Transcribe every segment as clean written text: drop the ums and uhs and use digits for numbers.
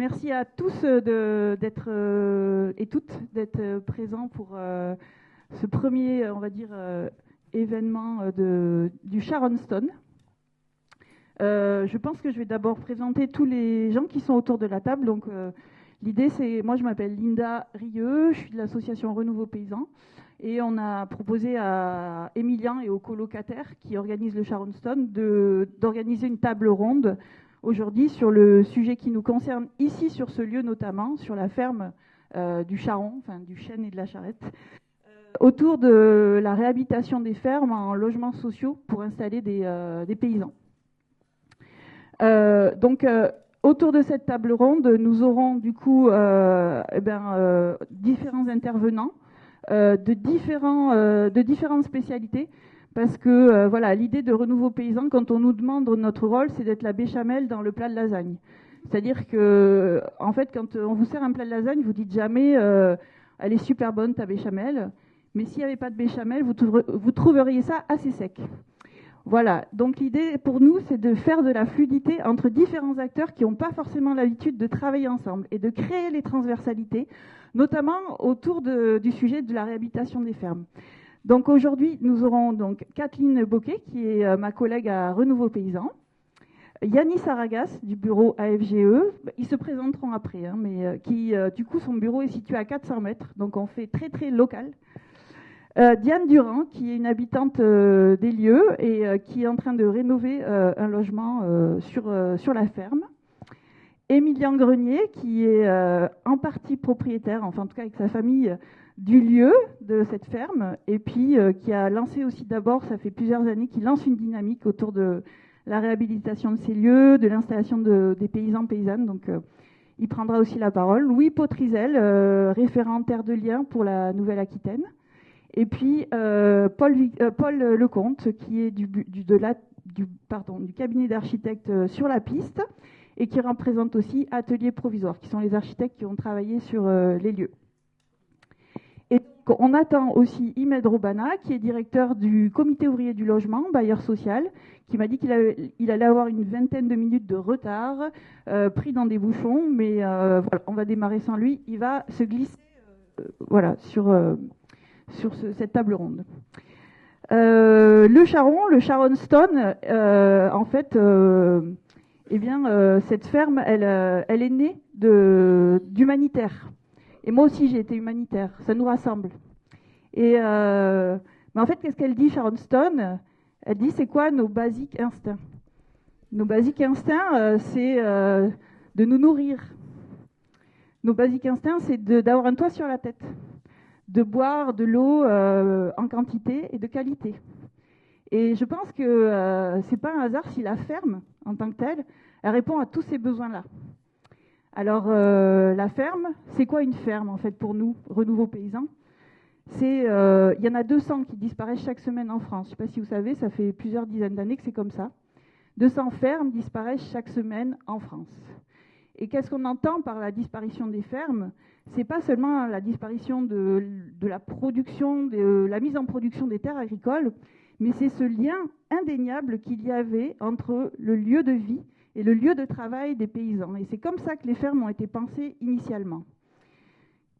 merci à tous d'être et toutes d'être présents pour ce premier, on va dire, événement du Sharon Stone. Je pense que je vais d'abord présenter tous les gens qui sont autour de la table. Donc, l'idée, c'est, moi, je m'appelle Linda Rieux, je suis de l'association Renouveau Paysan, et on a proposé à Emilien et aux colocataires qui organisent le Sharon Stone d'organiser une table ronde aujourd'hui sur le sujet qui nous concerne ici, sur ce lieu notamment, sur la ferme du Charron, enfin du chêne et de la charrette, autour de la réhabilitation des fermes en logements sociaux pour installer des paysans. Autour de cette table ronde, nous aurons du coup différents intervenants de différentes spécialités. Parce que voilà, l'idée de Renouveau Paysan, quand on nous demande notre rôle, c'est d'être la béchamel dans le plat de lasagne. C'est-à-dire que, en fait, quand on vous sert un plat de lasagne, vous dites jamais elle est super bonne ta béchamel. Mais s'il n'y avait pas de béchamel, vous trouveriez ça assez sec. Voilà. Donc l'idée pour nous, c'est de faire de la fluidité entre différents acteurs qui n'ont pas forcément l'habitude de travailler ensemble et de créer les transversalités, notamment autour du sujet de la réhabilitation des fermes. Donc aujourd'hui, nous aurons donc Kathleen Bocquet, qui est ma collègue à Renouveau Paysan, Yannis Saragas du bureau AFGE, ils se présenteront après, hein, mais du coup son bureau est situé à 400 mètres, donc on fait très très local. Diane Durand, qui est une habitante des lieux et qui est en train de rénover un logement sur la ferme. Émilien Grenier, qui est en partie propriétaire, enfin en tout cas avec sa famille, du lieu de cette ferme, et puis qui a lancé aussi d'abord, ça fait plusieurs années, qu'il lance une dynamique autour de la réhabilitation de ces lieux, de l'installation des paysans, paysannes, donc il prendra aussi la parole. Louis Potrizel, référent Terre de Liens pour la Nouvelle-Aquitaine, et puis Paul Lecomte, qui est du cabinet d'architectes sur la piste, et qui représente aussi Atelier Provisoire, qui sont les architectes qui ont travaillé sur les lieux. Et donc, on attend aussi Imed Robana, qui est directeur du comité ouvrier du logement, bailleur social, qui m'a dit qu'il allait avoir une vingtaine de minutes de retard, pris dans des bouchons, mais voilà, on va démarrer sans lui. Il va se glisser voilà, sur cette table ronde. Le Sharon Stone, en fait, cette ferme, elle est née d'humanitaire. Et moi aussi, j'ai été humanitaire. Ça nous rassemble. Mais en fait, qu'est-ce qu'elle dit, Sharon Stone? Elle dit, c'est quoi nos basiques instincts? Nos basiques instincts, c'est de nous nourrir. Nos basiques instincts, c'est d'avoir un toit sur la tête, de boire de l'eau en quantité et de qualité. Et je pense que c'est pas un hasard si la ferme, en tant que telle, elle répond à tous ces besoins-là. Alors, la ferme, c'est quoi une ferme, en fait, pour nous, Renouveau Paysan? Il y en a 200 qui disparaissent chaque semaine en France. Je ne sais pas si vous savez, ça fait plusieurs dizaines d'années que c'est comme ça. 200 fermes disparaissent chaque semaine en France. Et qu'est-ce qu'on entend par la disparition des fermes? C'est pas seulement la disparition de la production, de la mise en production des terres agricoles, mais c'est ce lien indéniable qu'il y avait entre le lieu de vie et le lieu de travail des paysans. Et c'est comme ça que les fermes ont été pensées initialement.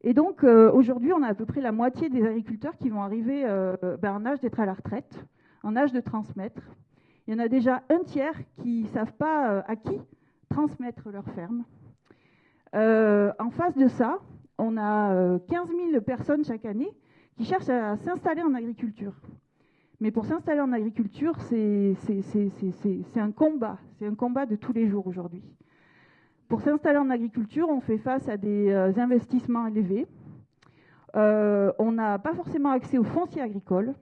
Et donc, aujourd'hui, on a à peu près la moitié des agriculteurs qui vont arriver en âge d'être à la retraite, en âge de transmettre. Il y en a déjà un tiers qui ne savent pas à qui transmettre leur ferme. En face de ça, on a 15 000 personnes chaque année qui cherchent à s'installer en agriculture. Mais pour s'installer en agriculture, c'est un combat. C'est un combat de tous les jours aujourd'hui. Pour s'installer en agriculture, on fait face à des investissements élevés. On n'a pas forcément accès au foncier agricole.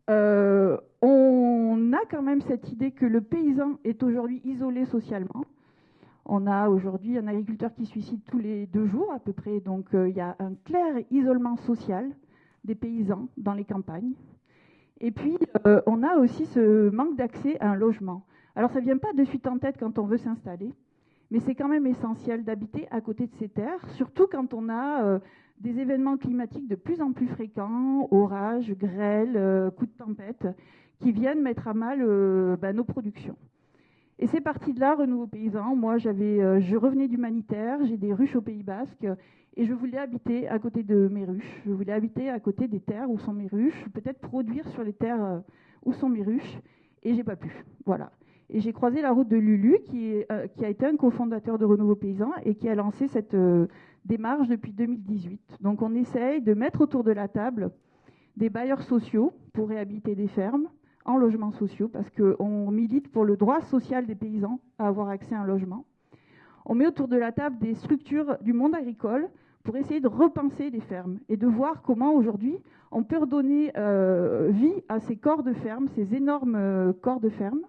On a quand même cette idée que le paysan est aujourd'hui isolé socialement. On a aujourd'hui un agriculteur qui se suicide tous les 2 jours à peu près. Donc il y a un clair isolement social des paysans dans les campagnes. Et puis, on a aussi ce manque d'accès à un logement. Alors, ça ne vient pas de suite en tête quand on veut s'installer, mais c'est quand même essentiel d'habiter à côté de ces terres, surtout quand on a des événements climatiques de plus en plus fréquents, orages, grêles, coups de tempête, qui viennent mettre à mal nos productions. Et c'est parti de là, Renouveau Paysan. Moi, je revenais d'humanitaire, j'ai des ruches au Pays Basque, et je voulais habiter à côté de mes ruches. Je voulais habiter à côté des terres où sont mes ruches, peut-être produire sur les terres où sont mes ruches, et j'ai pas pu. Voilà. Et j'ai croisé la route de Lulu, qui a été un cofondateur de Renouveau Paysan et qui a lancé cette démarche depuis 2018. Donc, on essaye de mettre autour de la table des bailleurs sociaux pour réhabiliter des fermes en logements sociaux, parce qu'on milite pour le droit social des paysans à avoir accès à un logement. On met autour de la table des structures du monde agricole pour essayer de repenser les fermes et de voir comment aujourd'hui on peut redonner vie à ces corps de ferme, ces énormes corps de ferme,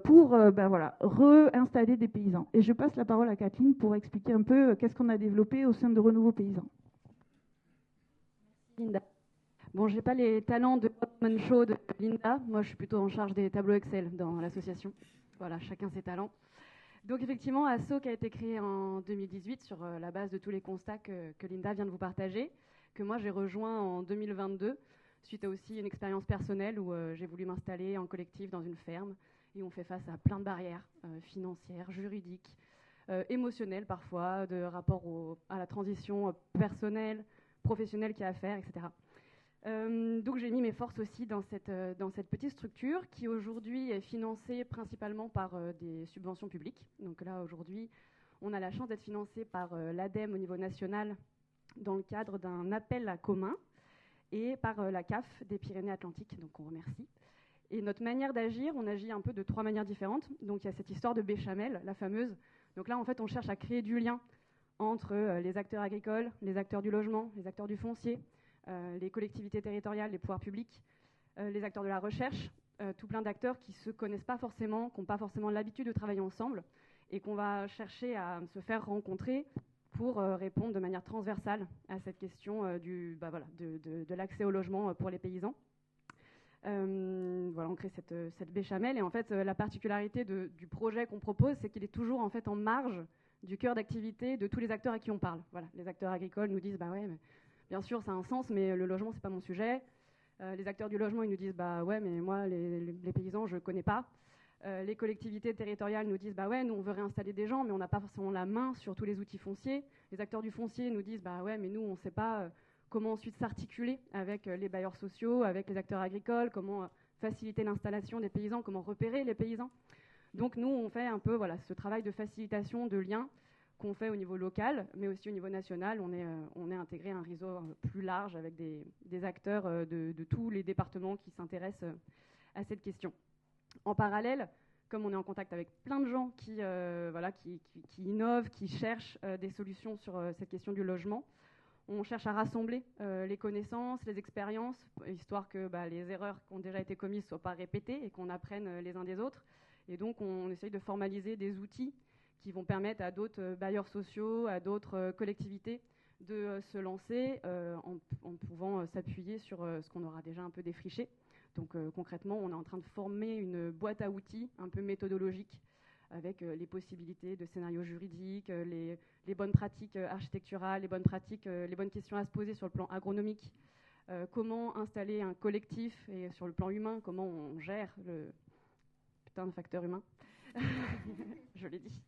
pour réinstaller des paysans. Et je passe la parole à Kathleen pour expliquer un peu qu'est-ce qu'on a développé au sein de Renouveau Paysan. Linda. Bon, je n'ai pas les talents de one show de Linda. Moi, je suis plutôt en charge des tableaux Excel dans l'association. Voilà, chacun ses talents. Donc, effectivement, ASSO a été créé en 2018 sur la base de tous les constats que Linda vient de vous partager, que moi, j'ai rejoint en 2022, suite à aussi une expérience personnelle où j'ai voulu m'installer en collectif dans une ferme et on fait face à plein de barrières financières, juridiques, émotionnelles parfois, de rapport à la transition personnelle, professionnelle qu'il y a à faire, etc. Donc j'ai mis mes forces aussi dans cette petite structure qui aujourd'hui est financée principalement par des subventions publiques. Donc là aujourd'hui on a la chance d'être financé par l'ADEME au niveau national dans le cadre d'un appel à commun et par la CAF des Pyrénées-Atlantiques, donc on remercie. Et notre manière d'agir, on agit un peu de 3 manières différentes. Donc il y a cette histoire de béchamel, la fameuse. Donc là en fait on cherche à créer du lien entre les acteurs agricoles, les acteurs du logement, les acteurs du foncier, les collectivités territoriales, les pouvoirs publics, les acteurs de la recherche, tout plein d'acteurs qui ne se connaissent pas forcément, qui n'ont pas forcément l'habitude de travailler ensemble et qu'on va chercher à se faire rencontrer pour répondre de manière transversale à cette question de l'accès au logement pour les paysans. Voilà, on crée cette béchamel et en fait la particularité du projet qu'on propose, c'est qu'il est toujours en fait en marge du cœur d'activité de tous les acteurs à qui on parle. Voilà, les acteurs agricoles nous disent bah ouais, mais bien sûr ça a un sens, mais le logement c'est pas mon sujet. Les acteurs du logement ils nous disent bah ouais, mais moi les paysans je connais pas. Les collectivités territoriales nous disent bah ouais, nous on veut réinstaller des gens, mais on n'a pas forcément la main sur tous les outils fonciers. Les acteurs du foncier nous disent bah ouais, mais nous on sait pas comment ensuite s'articuler avec les bailleurs sociaux, avec les acteurs agricoles, comment faciliter l'installation des paysans, comment repérer les paysans. Donc nous, on fait un peu ce travail de facilitation, de lien qu'on fait au niveau local, mais aussi au niveau national. On est intégré à un réseau plus large avec des acteurs de tous les départements qui s'intéressent à cette question. En parallèle, comme on est en contact avec plein de gens qui innovent, qui cherchent des solutions sur cette question du logement, on cherche à rassembler les connaissances, les expériences, histoire que les erreurs qui ont déjà été commises ne soient pas répétées et qu'on apprenne les uns des autres. Et donc, on essaye de formaliser des outils qui vont permettre à d'autres bailleurs sociaux, à d'autres collectivités de se lancer en pouvant s'appuyer sur ce qu'on aura déjà un peu défriché. Donc, concrètement, on est en train de former une boîte à outils un peu méthodologique avec les possibilités de scénarios juridiques, les bonnes pratiques architecturales, les bonnes questions à se poser sur le plan agronomique, comment installer un collectif et sur le plan humain, comment on gère le putain de facteur humain, je l'ai dit.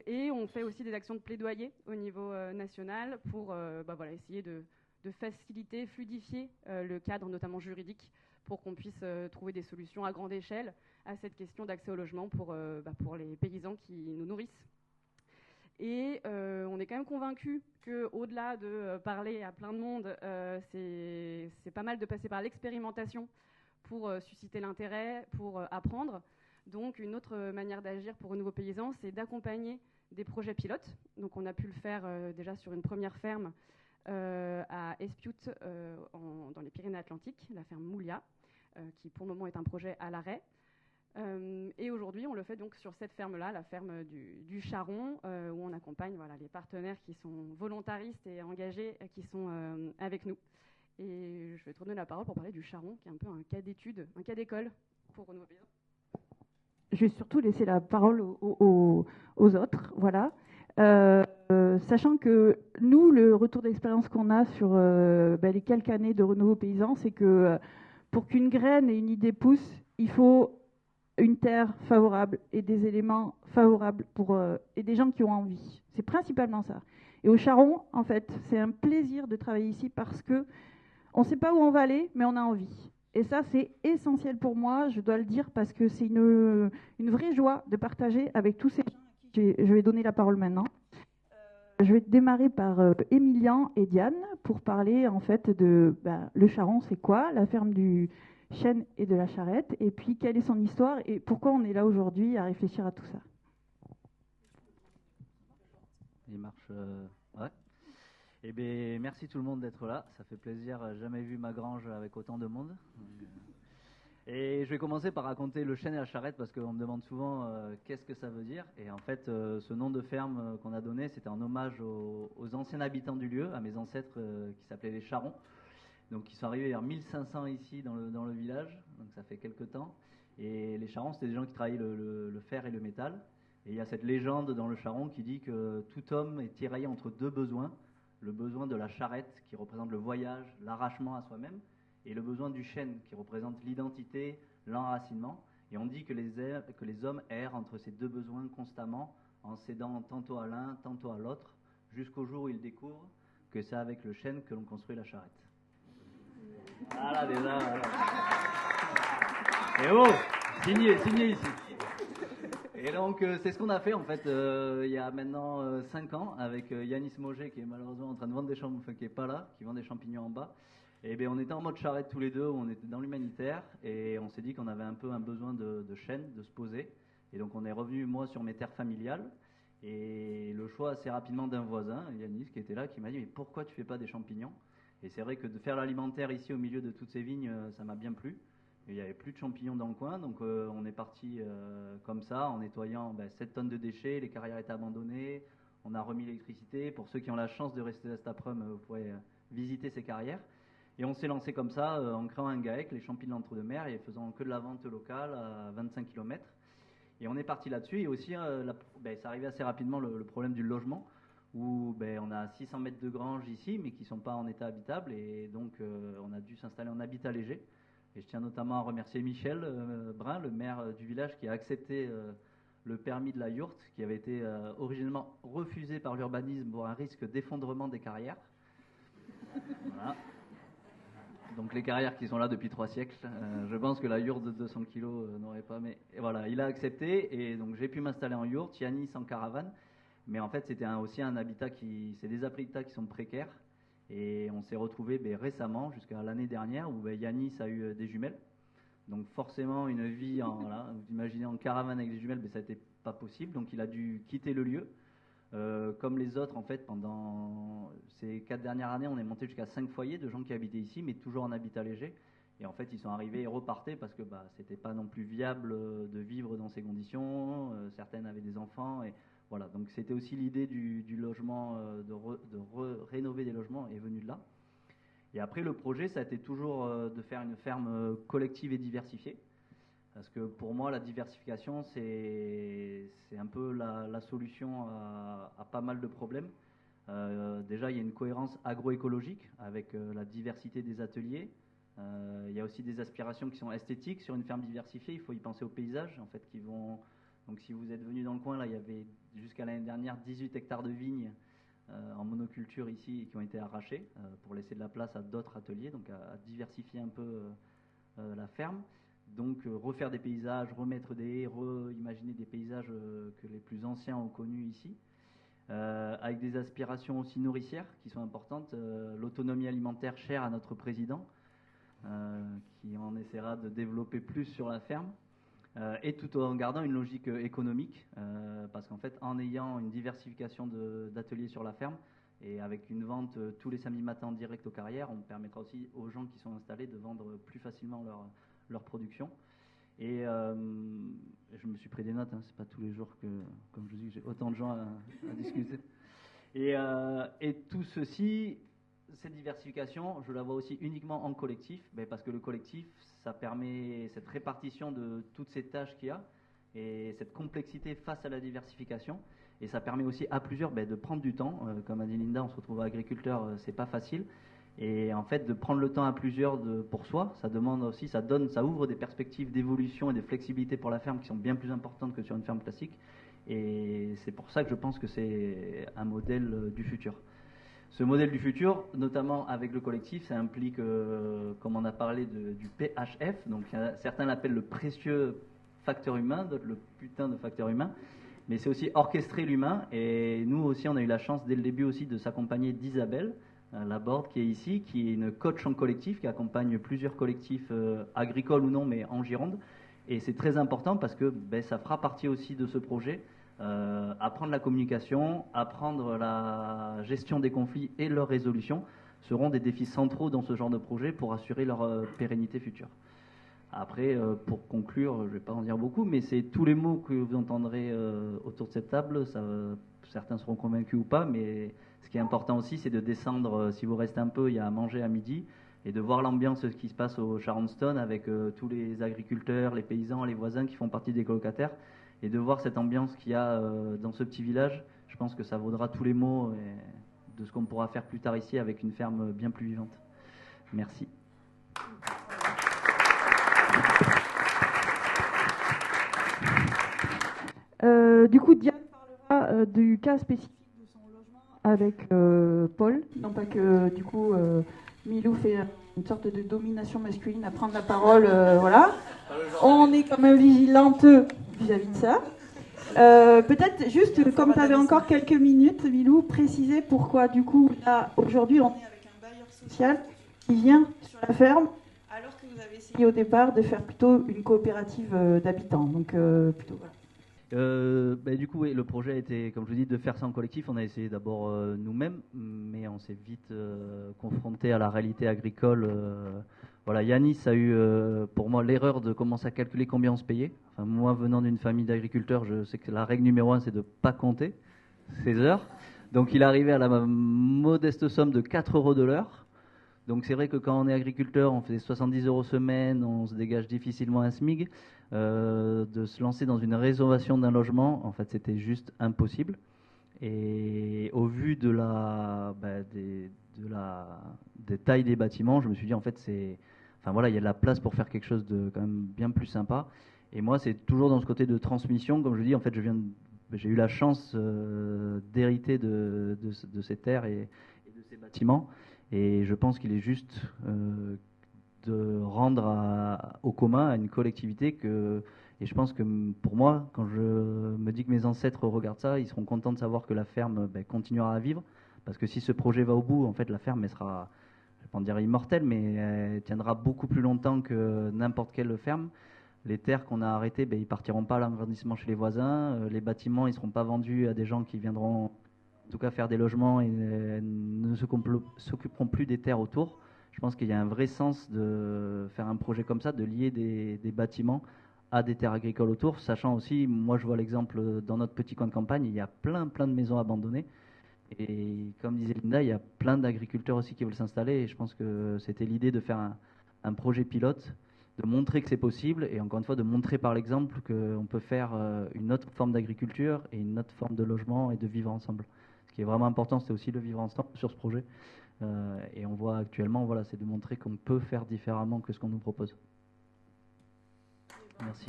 Et on fait aussi des actions de plaidoyer au niveau national pour essayer de faciliter, fluidifier le cadre, notamment juridique, pour qu'on puisse trouver des solutions à grande échelle à cette question d'accès au logement pour les paysans qui nous nourrissent. Et on est quand même convaincus qu'au-delà de parler à plein de monde, c'est pas mal de passer par l'expérimentation pour susciter l'intérêt, pour apprendre. Donc une autre manière d'agir pour Renouveau Paysan, c'est d'accompagner des projets pilotes. Donc on a pu le faire déjà sur une première ferme à Espiute dans les Pyrénées-Atlantiques, la ferme Moulia, qui pour le moment est un projet à l'arrêt. Et aujourd'hui, on le fait donc sur cette ferme-là, la ferme du Charron, où on accompagne les partenaires qui sont volontaristes et engagés, qui sont avec nous. Et je vais tourner la parole pour parler du Charron, qui est un peu un cas d'étude, un cas d'école pour Renouveau Paysan. Je vais surtout laisser la parole aux autres, voilà. Sachant que nous, le retour d'expérience qu'on a sur les quelques années de Renouveau Paysan, c'est que pour qu'une graine et une idée poussent, il faut une terre favorable et des éléments favorables et des gens qui ont envie. C'est principalement ça. Et au Charron, en fait, c'est un plaisir de travailler ici parce que on ne sait pas où on va aller, mais on a envie. Et ça, c'est essentiel pour moi, je dois le dire, parce que c'est une vraie joie de partager avec tous ces gens à qui je vais donner la parole maintenant. Je vais démarrer par Émilian et Diane pour parler en fait de le Charron, c'est quoi, la ferme du chêne et de la charrette, et puis quelle est son histoire et pourquoi on est là aujourd'hui à réfléchir à tout ça. Il marche, ouais. Eh bien, merci tout le monde d'être là. Ça fait plaisir. Jamais vu ma grange avec autant de monde. Et je vais commencer par raconter le chêne et la charrette parce qu'on me demande souvent qu'est-ce que ça veut dire. Et en fait, ce nom de ferme qu'on a donné, c'était en hommage aux anciens habitants du lieu, à mes ancêtres qui s'appelaient les Charrons. Donc, ils sont arrivés vers 1500 ici dans le village. Donc, ça fait quelques temps. Et les Charrons, c'était des gens qui travaillaient le fer et le métal. Et il y a cette légende dans le Charron qui dit que tout homme est tiraillé entre deux besoins. Le besoin de la charrette qui représente le voyage, l'arrachement à soi-même, et le besoin du chêne qui représente l'identité, l'enracinement. Et on dit que les hommes errent entre ces deux besoins constamment en cédant tantôt à l'un, tantôt à l'autre, jusqu'au jour où ils découvrent que c'est avec le chêne que l'on construit la charrette. Voilà déjà. Voilà. Et oh, signé ici. Et donc, c'est ce qu'on a fait en fait il y a maintenant 5 ans avec Yanis Moget qui est malheureusement en train de vendre des champignons, enfin qui est pas là, qui vend des champignons en bas. Et bien on était en mode charrette tous les deux, on était dans l'humanitaire et on s'est dit qu'on avait un peu un besoin de chêne, de se poser. Et donc on est revenu moi sur mes terres familiales et le choix assez rapidement d'un voisin, Yanis, qui était là, qui m'a dit mais pourquoi tu fais pas des champignons? Et c'est vrai que de faire l'alimentaire ici au milieu de toutes ces vignes, ça m'a bien plu. Il n'y avait plus de champignons dans le coin, donc on est parti comme ça, en nettoyant 7 tonnes de déchets, les carrières étaient abandonnées, on a remis l'électricité. Pour ceux qui ont la chance de rester à Staprum, vous pourrez visiter ces carrières. Et on s'est lancé comme ça, en créant un GAEC, les champignons de l'entre-deux-mers, et faisant que de la vente locale à 25 km. Et on est parti là-dessus, et aussi, ça arrivait assez rapidement le problème du logement, où on a 600 mètres de grange ici, mais qui ne sont pas en état habitable, et donc on a dû s'installer en habitat léger. Et je tiens notamment à remercier Michel Brun, le maire du village, qui a accepté le permis de la yourte, qui avait été originellement refusé par l'urbanisme pour un risque d'effondrement des carrières. Voilà. Donc les carrières qui sont là depuis 3 siècles, je pense que la yourte de 200 kilos n'aurait pas, mais voilà, il a accepté, et donc j'ai pu m'installer en yourte, Yanis en caravane, mais en fait c'était aussi un habitat c'est des habitats qui sont précaires. Et on s'est retrouvé récemment, jusqu'à l'année dernière, où Yanis a eu des jumelles. Donc forcément, une vie, vous imaginez en caravane avec des jumelles, ça n'était pas possible. Donc il a dû quitter le lieu. Comme les autres, en fait, pendant ces 4 dernières années, on est monté jusqu'à 5 foyers de gens qui habitaient ici, mais toujours en habitat léger. Et en fait, ils sont arrivés et repartaient parce que c'était pas non plus viable de vivre dans ces conditions. Certaines avaient des enfants et voilà, donc c'était aussi l'idée du logement, rénover des logements est venue de là. Et après, le projet, ça a été toujours de faire une ferme collective et diversifiée. Parce que pour moi, la diversification, c'est un peu la solution à pas mal de problèmes. Déjà, il y a une cohérence agroécologique avec la diversité des ateliers. Il y a aussi des aspirations qui sont esthétiques. Sur une ferme diversifiée, il faut y penser aux paysages, en fait, qui vont... Donc si vous êtes venu dans le coin, là, il y avait jusqu'à l'année dernière 18 hectares de vignes en monoculture ici qui ont été arrachés pour laisser de la place à d'autres ateliers, donc à diversifier un peu la ferme. Donc refaire des paysages, remettre des haies, imaginer des paysages que les plus anciens ont connus ici, avec des aspirations aussi nourricières qui sont importantes, l'autonomie alimentaire chère à notre président, qui en essaiera de développer plus sur la ferme. Et tout en gardant une logique économique, parce qu'en fait, en ayant une diversification d'ateliers sur la ferme, et avec une vente tous les samedis matins en direct aux carrières, on permettra aussi aux gens qui sont installés de vendre plus facilement leur production. Et je me suis pris des notes, c'est pas tous les jours que, comme je dis, j'ai autant de gens à discuter. Et tout ceci, cette diversification, je la vois aussi uniquement en collectif, parce que le collectif, ça permet cette répartition de toutes ces tâches qu'il y a et cette complexité face à la diversification. Et ça permet aussi à plusieurs de prendre du temps. Comme a dit Linda, on se retrouve agriculteur, c'est pas facile. Et en fait, de prendre le temps à plusieurs pour soi, ça demande aussi, ça ouvre des perspectives d'évolution et de flexibilité pour la ferme qui sont bien plus importantes que sur une ferme classique. Et c'est pour ça que je pense que c'est un modèle du futur. Ce modèle du futur, notamment avec le collectif, ça implique, comme on a parlé du PHF, donc certains l'appellent le précieux facteur humain, d'autres le putain de facteur humain, mais c'est aussi orchestrer l'humain. Et nous aussi, on a eu la chance dès le début aussi de s'accompagner d'Isabelle Laborde, qui est ici, qui est une coach en collectif, qui accompagne plusieurs collectifs agricoles ou non, mais en Gironde. Et c'est très important parce que ça fera partie aussi de ce projet. Apprendre la communication, apprendre la gestion des conflits et leur résolution seront des défis centraux dans ce genre de projet pour assurer leur pérennité future. Après, pour conclure, je ne vais pas en dire beaucoup, mais c'est tous les mots que vous entendrez autour de cette table, certains seront convaincus ou pas, mais ce qui est important aussi, c'est de descendre, si vous restez un peu, il y a à manger à midi, et de voir l'ambiance qui se passe au Sharonstone avec tous les agriculteurs, les paysans, les voisins qui font partie des colocataires, et de voir cette ambiance qu'il y a dans ce petit village. Je pense que ça vaudra tous les mots de ce qu'on pourra faire plus tard ici avec une ferme bien plus vivante. Merci. Du coup, Diane parlera du cas spécifique de son logement avec Paul. Non pas que, du coup, Milou fait une sorte de domination masculine à prendre la parole, voilà. On est quand même vigilante vis-à-vis de ça. Peut-être juste, comme tu avais encore quelques minutes, Milou, préciser pourquoi, du coup, là, aujourd'hui, on est avec un bailleur social qui vient sur la ferme, alors que vous avez essayé au départ de faire plutôt une coopérative d'habitants. Donc, plutôt, voilà. Du coup, oui, le projet a été, comme je vous dis, de faire ça en collectif. On a essayé d'abord nous-mêmes, mais on s'est vite confronté à la réalité agricole. Voilà, Yanis a eu, pour moi, l'erreur de commencer à calculer combien on se payait. Enfin, moi, venant d'une famille d'agriculteurs, je sais que la règle numéro 1, c'est de ne pas compter ses heures. Donc, il est arrivé à la modeste somme de 4 € de l'heure. Donc, c'est vrai que quand on est agriculteur, on fait 70 € semaine, on se dégage difficilement un SMIG. De se lancer dans une rénovation d'un logement, en fait, c'était juste impossible. Et au vu de des tailles des bâtiments, je me suis dit, en fait, il y a de la place pour faire quelque chose de quand même bien plus sympa. Et moi, c'est toujours dans ce côté de transmission. Comme je dis, en fait, j'ai eu la chance d'hériter de ces terres et de ces bâtiments. Et je pense qu'il est juste de rendre au commun, à une collectivité et je pense que pour moi, quand je me dis que mes ancêtres regardent ça, ils seront contents de savoir que la ferme continuera à vivre, parce que si ce projet va au bout, en fait, la ferme, elle sera, je ne vais pas en dire immortelle, mais elle tiendra beaucoup plus longtemps que n'importe quelle ferme. Les terres qu'on a arrêtées, ils partiront pas à l'agrandissement chez les voisins, les bâtiments, ils seront pas vendus à des gens qui viendront, en tout cas, faire des logements et ne s'occuperont plus des terres autour. Je pense qu'il y a un vrai sens de faire un projet comme ça, de lier des bâtiments à des terres agricoles autour, sachant aussi, moi je vois l'exemple dans notre petit coin de campagne, il y a plein de maisons abandonnées. Et comme disait Linda, il y a plein d'agriculteurs aussi qui veulent s'installer. Et je pense que c'était l'idée de faire un projet pilote, de montrer que c'est possible, et encore une fois de montrer par l'exemple qu'on peut faire une autre forme d'agriculture et une autre forme de logement et de vivre ensemble. Ce qui est vraiment important, c'est aussi le vivre ensemble sur ce projet. Et on voit actuellement, voilà, c'est de montrer qu'on peut faire différemment que ce qu'on nous propose. Merci.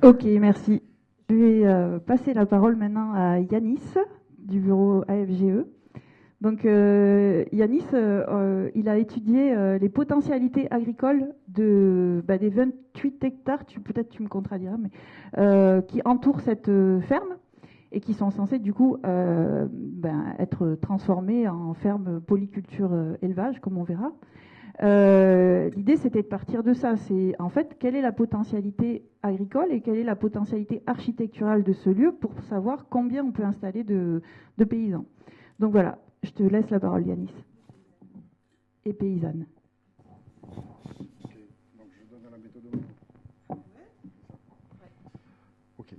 Ok, merci. Je vais passer la parole maintenant à Yanis du bureau AFGE. Donc Yanis, il a étudié les potentialités agricoles des 28 hectares, peut-être tu me contrediras, mais qui entourent cette ferme et qui sont censés du coup être transformés en ferme polyculture élevage, comme on verra. L'idée, c'était de partir de ça. C'est en fait quelle est la potentialité agricole et quelle est la potentialité architecturale de ce lieu pour savoir combien on peut installer de paysans. Donc voilà, je te laisse la parole, Yanis. Et paysanne. Ok, donc je donne la méthode. Ok,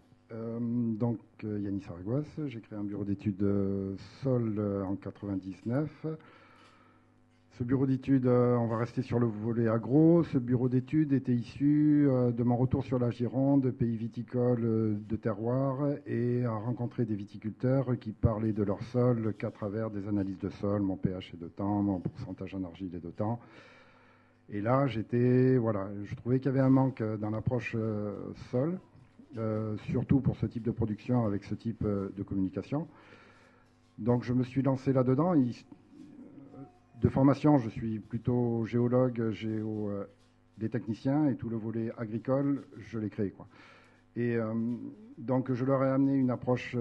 donc Yanis Aragoas, j'ai créé un bureau d'études sol en 99. Ce bureau d'études, on va rester sur le volet agro. Ce bureau d'études était issu de mon retour sur la Gironde, pays viticole de terroir, et a rencontré des viticulteurs qui parlaient de leur sol qu'à travers des analyses de sol, mon pH est de temps, mon pourcentage en argile est de temps. Et là, je trouvais qu'il y avait un manque dans l'approche sol, surtout pour ce type de production avec ce type de communication. Donc je me suis lancé là-dedans. De formation, je suis plutôt géologue, des techniciens, et tout le volet agricole, je l'ai créé, quoi. Et donc je leur ai amené une approche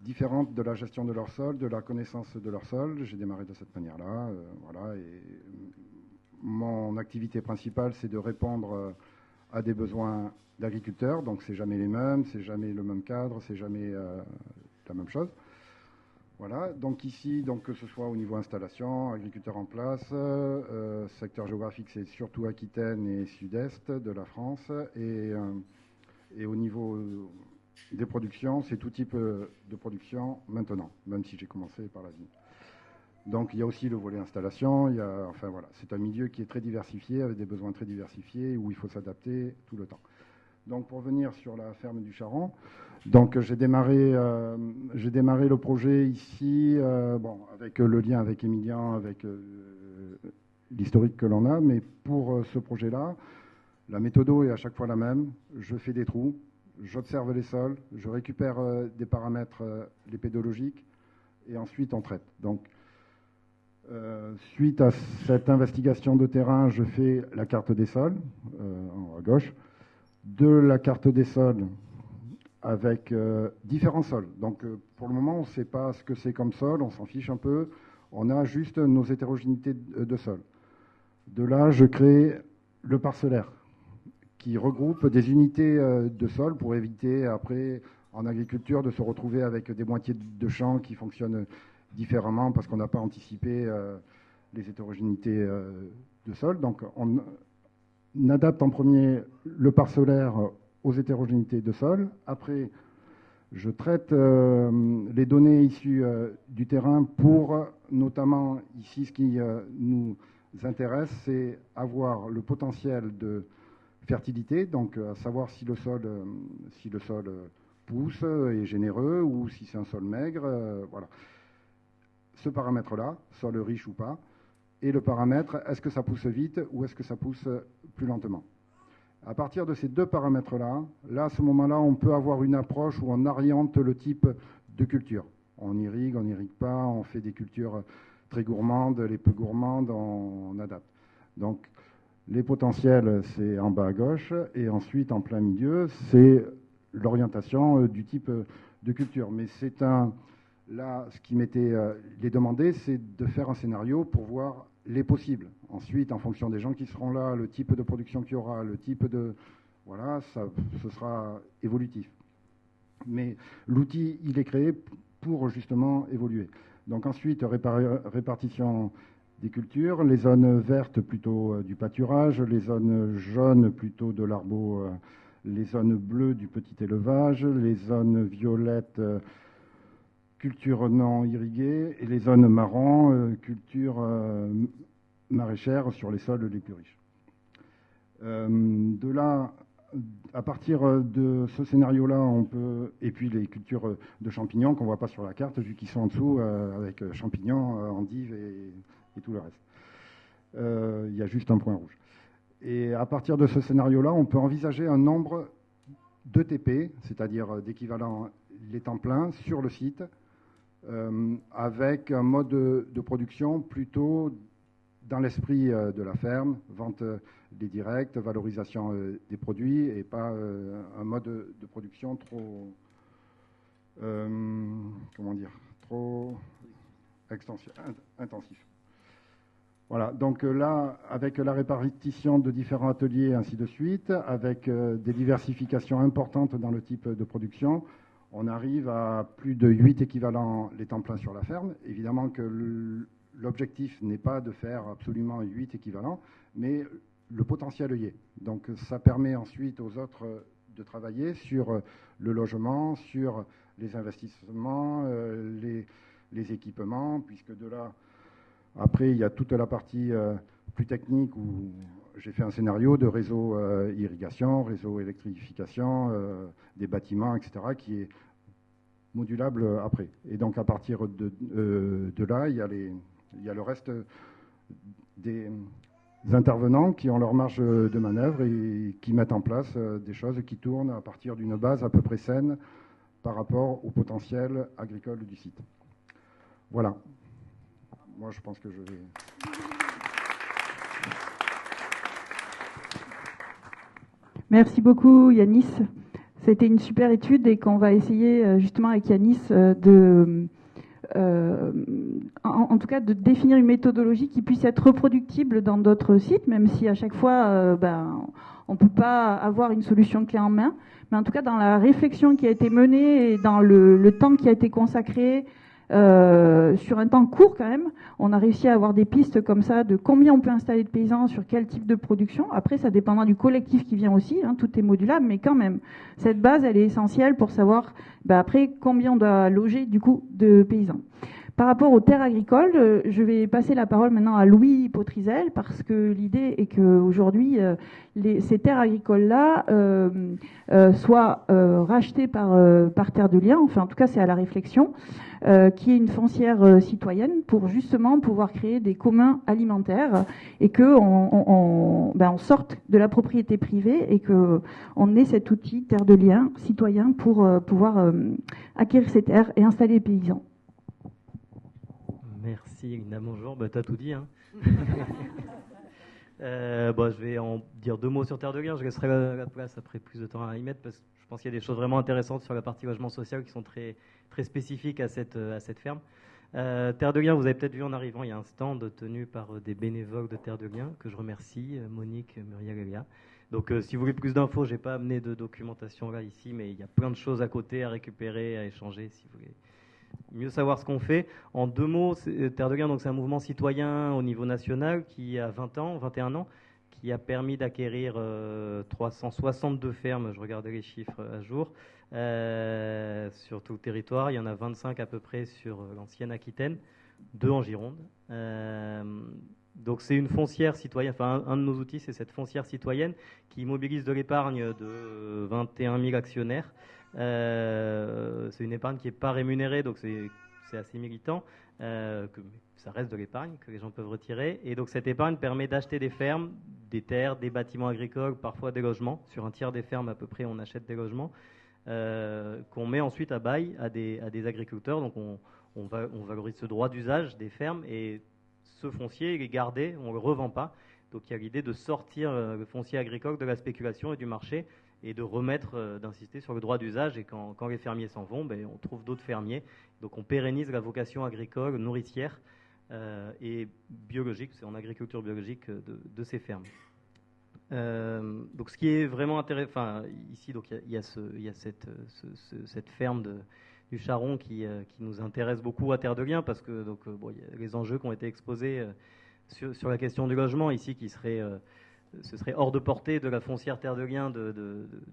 différente de la gestion de leur sol, de la connaissance de leur sol. J'ai démarré de cette manière-là, voilà. Et mon activité principale, c'est de répondre à des besoins d'agriculteurs. Donc c'est jamais les mêmes, c'est jamais le même cadre, c'est jamais la même chose. Voilà, donc ici, que ce soit au niveau installation, agriculteurs en place, secteur géographique, c'est surtout Aquitaine et sud-est de la France, et au niveau des productions, c'est tout type de production maintenant, même si j'ai commencé par la vigne. Donc il y a aussi le volet installation, enfin voilà, c'est un milieu qui est très diversifié, avec des besoins très diversifiés, où il faut s'adapter tout le temps. Donc pour venir sur la ferme du Charron, donc j'ai démarré le projet ici, avec le lien avec Emilien, avec l'historique que l'on a, mais pour ce projet-là, la méthode est à chaque fois la même. Je fais des trous, j'observe les sols, je récupère des paramètres les pédologiques, et ensuite on traite. Donc suite à cette investigation de terrain, je fais la carte des sols, en haut à gauche. De la carte des sols avec différents sols. Donc pour le moment, on ne sait pas ce que c'est comme sol, on s'en fiche un peu. On a juste nos hétérogénéités de sol. De là, je crée le parcellaire qui regroupe des unités de sol pour éviter après, en agriculture, de se retrouver avec des moitiés de champs qui fonctionnent différemment parce qu'on n'a pas anticipé les hétérogénéités de sol. Donc on adapte en premier le parcellaire aux hétérogénéités de sol. Après, je traite les données issues du terrain pour, notamment ici, ce qui nous intéresse, c'est avoir le potentiel de fertilité, donc à savoir si le sol pousse, est généreux, ou si c'est un sol maigre. Voilà. Ce paramètre-là, sol riche ou pas, et le paramètre, est-ce que ça pousse vite ou est-ce que ça pousse plus lentement. À partir de ces deux paramètres-là, à ce moment-là, on peut avoir une approche où on oriente le type de culture. On irrigue, on n'irrigue pas, on fait des cultures très gourmandes, les peu gourmandes, on adapte. Donc, les potentiels, c'est en bas à gauche, et ensuite, en plein milieu, c'est l'orientation du type de culture. Mais c'est là, ce qui m'était demandé, c'est de faire un scénario pour voir les possibles. Ensuite, en fonction des gens qui seront là, le type de production qu'il y aura, le type de... Voilà, ce sera évolutif. Mais l'outil, il est créé pour justement évoluer. Donc ensuite, répartition des cultures, les zones vertes plutôt du pâturage, les zones jaunes plutôt de l'arbo, les zones bleues du petit élevage, les zones violettes culture non irriguée, et les zones marron, culture maraîchère sur les sols les plus riches. De là, à partir de ce scénario-là, on peut, et puis les cultures de champignons qu'on ne voit pas sur la carte, vu qu'ils sont en dessous, avec champignons, endives et tout le reste. Il y a juste un point rouge. Et à partir de ce scénario-là, on peut envisager un nombre de TP, c'est-à-dire d'équivalent les temps pleins, sur le site, avec un mode de production plutôt dans l'esprit de la ferme, vente des directs, valorisation des produits, et pas un mode de production trop, trop intensif. Voilà, donc là, avec la répartition de différents ateliers, ainsi de suite, avec des diversifications importantes dans le type de production, on arrive à plus de 8 équivalents les temps pleins sur la ferme. Évidemment que l'objectif n'est pas de faire absolument 8 équivalents, mais le potentiel y est. Donc ça permet ensuite aux autres de travailler sur le logement, sur les investissements, les équipements, puisque de là, Après, il y a toute la partie plus technique où j'ai fait un scénario de réseau irrigation, réseau électrification, des bâtiments, etc., qui est modulable après. Et donc, à partir de là, il y a le reste des intervenants qui ont leur marge de manœuvre et qui mettent en place des choses qui tournent à partir d'une base à peu près saine par rapport au potentiel agricole du site. Voilà. Moi, je pense que je vais... Merci beaucoup, Yanis. C'était une super étude et qu'on va essayer justement avec Yanis en tout cas de définir une méthodologie qui puisse être reproductible dans d'autres sites, même si à chaque fois on ne peut pas avoir une solution clé en main, mais en tout cas dans la réflexion qui a été menée et dans le temps qui a été consacré sur un temps court quand même, on a réussi à avoir des pistes comme ça de combien on peut installer de paysans sur quel type de production. Après, ça dépendra du collectif qui vient aussi, hein, tout est modulable, mais quand même, cette base, elle est essentielle pour savoir après combien on doit loger du coup de paysans. Par rapport aux terres agricoles, je vais passer la parole maintenant à Louis Potrizel parce que l'idée est qu'aujourd'hui, ces terres agricoles-là soient rachetées par Terre de Liens, enfin en tout cas c'est à la réflexion, qui est une foncière citoyenne pour justement pouvoir créer des communs alimentaires et qu'on on sorte de la propriété privée et qu'on ait cet outil Terre de Liens citoyen pour pouvoir acquérir ces terres et installer les paysans. Merci Irina, bonjour, tu as tout dit. Hein. Je vais en dire 2 mots sur Terre de Liens, je laisserai la place après plus de temps à y mettre parce que je pense qu'il y a des choses vraiment intéressantes sur la partie logement social qui sont très, très spécifiques à cette ferme. Terre de Liens, vous avez peut-être vu en arrivant, il y a un stand tenu par des bénévoles de Terre de Liens que je remercie, Monique, Muriel et Léa. Donc si vous voulez plus d'infos, je n'ai pas amené de documentation là ici, mais il y a plein de choses à côté à récupérer, à échanger si vous voulez mieux savoir ce qu'on fait. En 2 mots, Terre de Liens, donc c'est un mouvement citoyen au niveau national qui a 21 ans, qui a permis d'acquérir 362 fermes, je regardais les chiffres à jour, sur tout le territoire. Il y en a 25 à peu près sur l'ancienne Aquitaine, 2 en Gironde. Donc c'est une foncière citoyenne, enfin un de nos outils, c'est cette foncière citoyenne qui mobilise de l'épargne de 21 000 actionnaires. C'est une épargne qui n'est pas rémunérée, donc c'est assez militant, que ça reste de l'épargne que les gens peuvent retirer. Et donc cette épargne permet d'acheter des fermes, des terres, des bâtiments agricoles, parfois des logements. Sur un tiers des fermes à peu près, on achète des logements qu'on met ensuite à bail à des agriculteurs. Donc on valorise ce droit d'usage des fermes et ce foncier, il est gardé, on ne le revend pas. Donc il y a l'idée de sortir le foncier agricole de la spéculation et du marché et de remettre, d'insister sur le droit d'usage. Et quand les fermiers s'en vont, on trouve d'autres fermiers. Donc on pérennise la vocation agricole, nourricière et biologique, c'est en agriculture biologique de ces fermes. Donc ce qui est vraiment intéressant, ici donc il y a cette ferme du Charron qui nous intéresse beaucoup à Terre de Liens parce que il y a les enjeux qui ont été exposés sur la question du logement ici qui serait ce serait hors de portée de la foncière Terre de Liens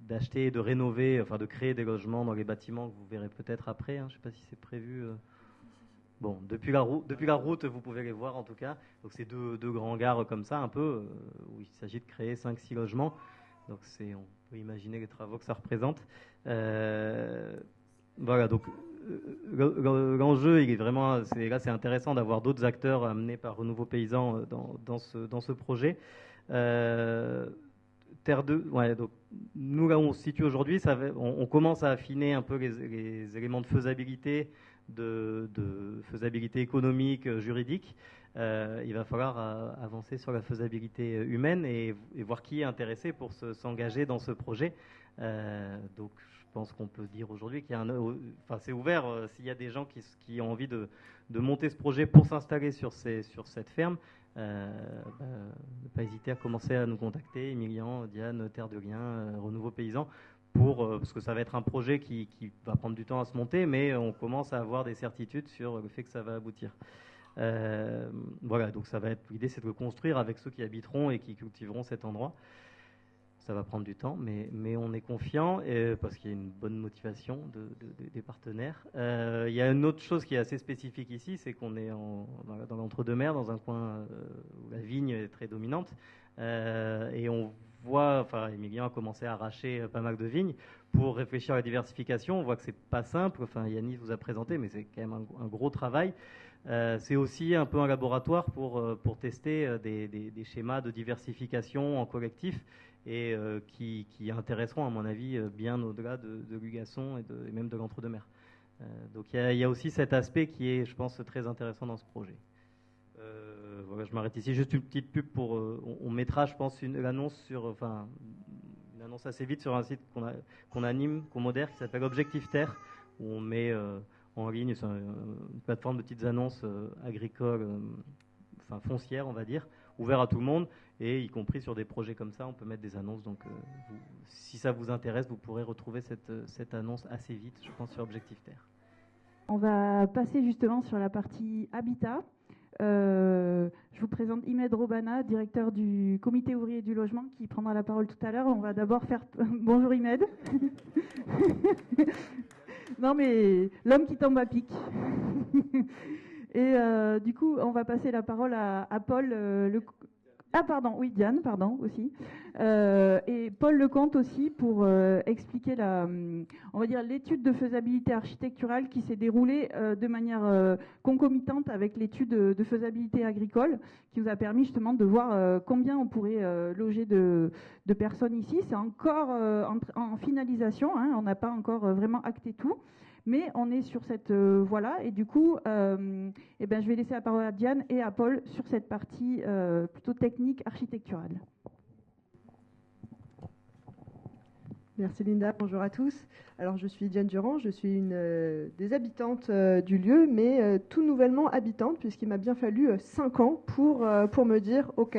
d'acheter, de rénover, enfin de créer des logements dans les bâtiments que vous verrez peut-être après. Hein, je ne sais pas si c'est prévu. Bon, depuis la route, vous pouvez les voir en tout cas. Donc c'est deux grands gares comme ça, un peu, où il s'agit de créer 5-6 logements. Donc on peut imaginer les travaux que ça représente. Voilà, donc l'enjeu, il est vraiment, là c'est intéressant d'avoir d'autres acteurs amenés par Renouveau Paysan dans ce projet. Donc nous là où on se situe aujourd'hui, on commence à affiner un peu les éléments de faisabilité, de faisabilité économique, juridique. Il va falloir avancer sur la faisabilité humaine et voir qui est intéressé pour s'engager dans ce projet. Donc je pense qu'on peut dire aujourd'hui qu'il y a c'est ouvert s'il y a des gens qui ont envie de monter ce projet pour s'installer sur cette ferme. Ne pas hésiter à commencer à nous contacter, Emilian, Diane, Terre de Liens, Renouveau Paysan, parce que ça va être un projet qui va prendre du temps à se monter, mais on commence à avoir des certitudes sur le fait que ça va aboutir. Voilà, donc l'idée c'est de le construire avec ceux qui habiteront et qui cultiveront cet endroit. ça va prendre du temps, mais on est confiant parce qu'il y a une bonne motivation des partenaires. Il y a une autre chose qui est assez spécifique ici, c'est qu'on est dans l'entre-deux-mers, dans un coin où la vigne est très dominante, et on voit, enfin, Emilien a commencé à arracher pas mal de vignes pour réfléchir à la diversification. On voit que c'est pas simple. Enfin, Yanis vous a présenté, mais c'est quand même un gros travail. C'est aussi un peu un laboratoire pour tester des schémas de diversification en collectif et qui intéresseront, à mon avis, bien au-delà de Lugasson et même de l'entre-deux-mers. Donc il y a aussi cet aspect qui est, je pense, très intéressant dans ce projet. Voilà, je m'arrête ici. Juste une petite pub pour. On mettra, je pense, une annonce assez vite sur un site qu'on anime, qu'on modère, qui s'appelle Objectif Terre, où on met en ligne une plateforme de petites annonces agricoles, foncières, on va dire, ouvert à tout le monde, et y compris sur des projets comme ça, on peut mettre des annonces. Donc, si ça vous intéresse, vous pourrez retrouver cette annonce assez vite, je pense, sur Objectif Terre. On va passer justement sur la partie habitat. Je vous présente Imed Robana, directeur du comité ouvrier du logement, qui prendra la parole tout à l'heure. On va d'abord faire... Bonjour Imed. Non mais l'homme qui tombe à pic. Et du coup, on va passer la parole à Paul... Diane, aussi. Et Paul Lecomte aussi pour expliquer on va dire l'étude de faisabilité architecturale qui s'est déroulée de manière concomitante avec l'étude de faisabilité agricole, qui nous a permis justement de voir combien on pourrait loger de personnes ici. C'est encore en finalisation, hein, on n'a pas encore vraiment acté tout. Mais on est sur cette voie-là, et du coup, je vais laisser la parole à Diane et à Paul sur cette partie plutôt technique architecturale. Merci Linda, bonjour à tous. Alors je suis Diane Durand, je suis une des habitantes du lieu, mais tout nouvellement habitante, puisqu'il m'a bien fallu 5 ans pour me dire, ok,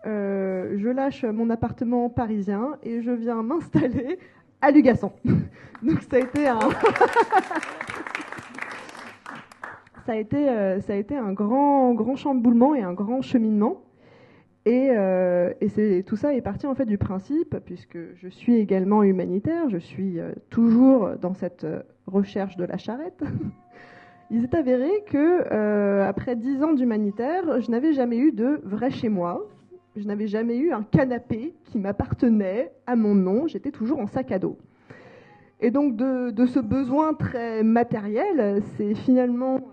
je lâche mon appartement parisien et je viens m'installer à Lugasson. Donc ça a été un grand chamboulement et un grand cheminement. Et tout ça est parti en fait du principe, puisque je suis également humanitaire, je suis toujours dans cette recherche de la charrette. Il s'est avéré que après 10 ans d'humanitaire, je n'avais jamais eu de vrai chez moi. Je n'avais jamais eu un canapé qui m'appartenait à mon nom. J'étais toujours en sac à dos. Et donc de ce besoin très matériel, c'est finalement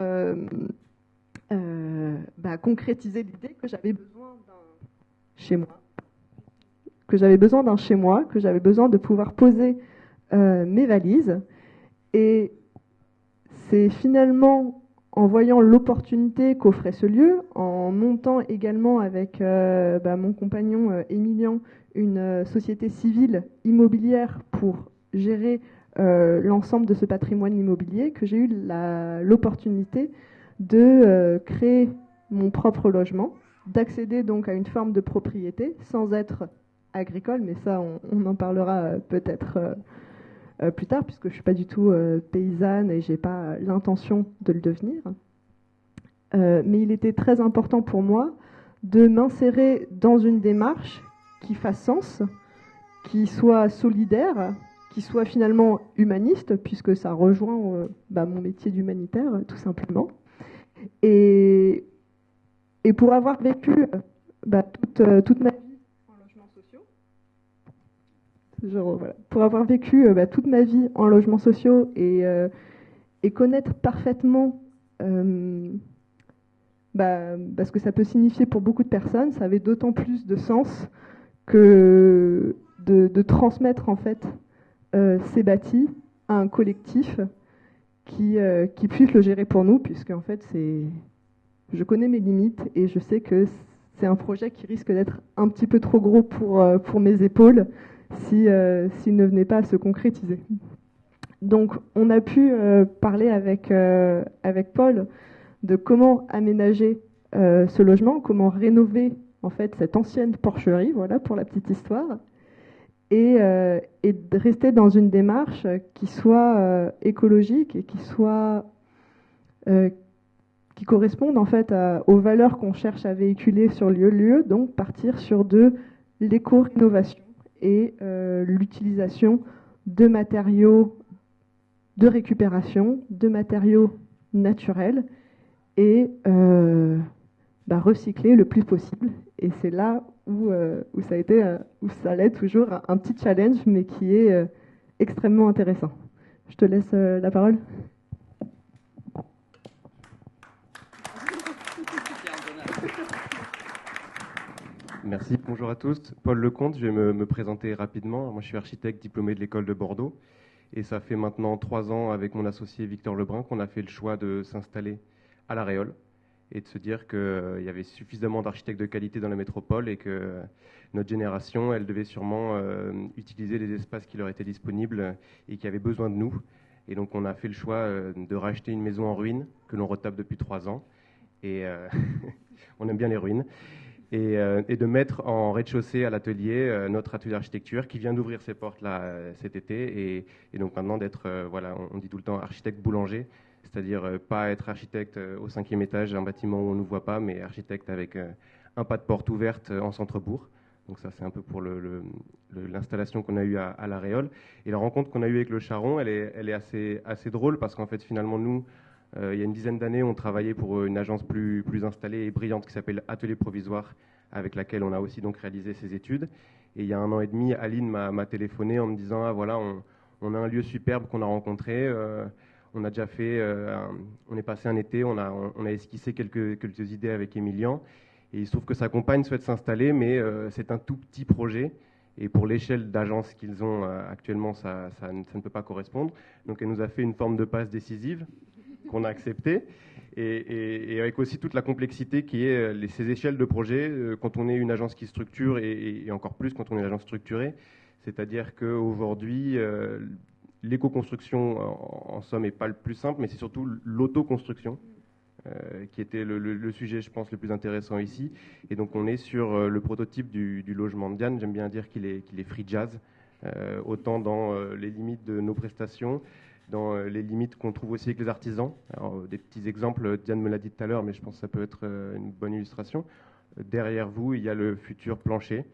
concrétiser l'idée que j'avais besoin d'un chez moi, que j'avais besoin de pouvoir poser mes valises. Et c'est finalement en voyant l'opportunité qu'offrait ce lieu, en montant également avec mon compagnon Emilien une société civile immobilière pour gérer l'ensemble de ce patrimoine immobilier, que j'ai eu l'opportunité de créer mon propre logement, d'accéder donc à une forme de propriété sans être agricole, mais ça on en parlera peut-être plus tard, puisque je ne suis pas du tout paysanne et je n'ai pas l'intention de le devenir. Mais il était très important pour moi de m'insérer dans une démarche qui fasse sens, qui soit solidaire, qui soit finalement humaniste, puisque ça rejoint mon métier d'humanitaire, tout simplement. Et pour avoir vécu toute ma vie en logements sociaux, pour avoir vécu toute ma vie en logements sociaux et connaître parfaitement ce que ça peut signifier pour beaucoup de personnes, ça avait d'autant plus de sens que de transmettre en fait ces bâtis à un collectif qui puisse le gérer pour nous, puisque en fait je connais mes limites et je sais que c'est un projet qui risque d'être un petit peu trop gros pour mes épaules s'il ne venait pas à se concrétiser. Donc on a pu parler avec Paul de comment aménager ce logement, comment rénover en fait cette ancienne porcherie, voilà pour la petite histoire, et de rester dans une démarche qui soit écologique et qui corresponde en fait aux valeurs qu'on cherche à véhiculer sur lieu, donc partir sur de l'éco-rénovation et l'utilisation de matériaux de récupération, de matériaux naturels et recycler le plus possible. Et c'est là où ça l'est toujours un petit challenge, mais qui est extrêmement intéressant. Je te laisse la parole. Merci, bonjour à tous. Paul Lecomte, je vais me présenter rapidement. Moi, je suis architecte diplômé de l'école de Bordeaux. Et ça fait maintenant 3 ans, avec mon associé Victor Lebrun, qu'on a fait le choix de s'installer à La Réole et de se dire qu'il y avait suffisamment d'architectes de qualité dans la métropole et que notre génération, elle devait sûrement utiliser les espaces qui leur étaient disponibles et qui avaient besoin de nous. Et donc, on a fait le choix de racheter une maison en ruine que l'on retape depuis 3 ans. Et on aime bien les ruines. Et de mettre en rez-de-chaussée à l'atelier notre atelier d'architecture qui vient d'ouvrir ses portes là cet été et donc maintenant d'être, voilà, on dit tout le temps architecte boulanger, c'est-à-dire pas être architecte au 5e étage d'un bâtiment où on ne nous voit pas, mais architecte avec un pas de porte ouverte en centre-bourg. Donc ça, c'est un peu pour l'installation qu'on a eue à La Réole. Et la rencontre qu'on a eue avec le Charron, elle est assez drôle parce qu'en fait, finalement, nous, il y a une dizaine d'années, on travaillait pour une agence plus installée et brillante qui s'appelle Atelier Provisoire, avec laquelle on a aussi donc réalisé ses études. Et il y a 1 an et demi, Aline m'a téléphoné en me disant « Ah voilà, on a un lieu superbe qu'on a rencontré, on a déjà fait, on est passé un été, on a esquissé quelques idées avec Émilian. Et il se trouve que sa compagne souhaite s'installer, mais c'est un tout petit projet. Et pour l'échelle d'agence qu'ils ont actuellement, ça ne peut pas correspondre. Donc elle nous a fait une forme de passe décisive qu'on a acceptée. Et avec aussi toute la complexité qui est ces échelles de projet quand on est une agence qui structure et encore plus quand on est une agence structurée. C'est-à-dire qu'aujourd'hui, l'éco-construction, en somme, n'est pas le plus simple, mais c'est surtout l'autoconstruction qui était le sujet, je pense, le plus intéressant ici. Et donc, on est sur le prototype du logement de Diane. J'aime bien dire qu'il est free jazz, autant dans les limites de nos prestations, dans les limites qu'on trouve aussi avec les artisans. Alors, des petits exemples, Diane me l'a dit tout à l'heure, mais je pense que ça peut être une bonne illustration. Derrière vous, il y a le futur plancher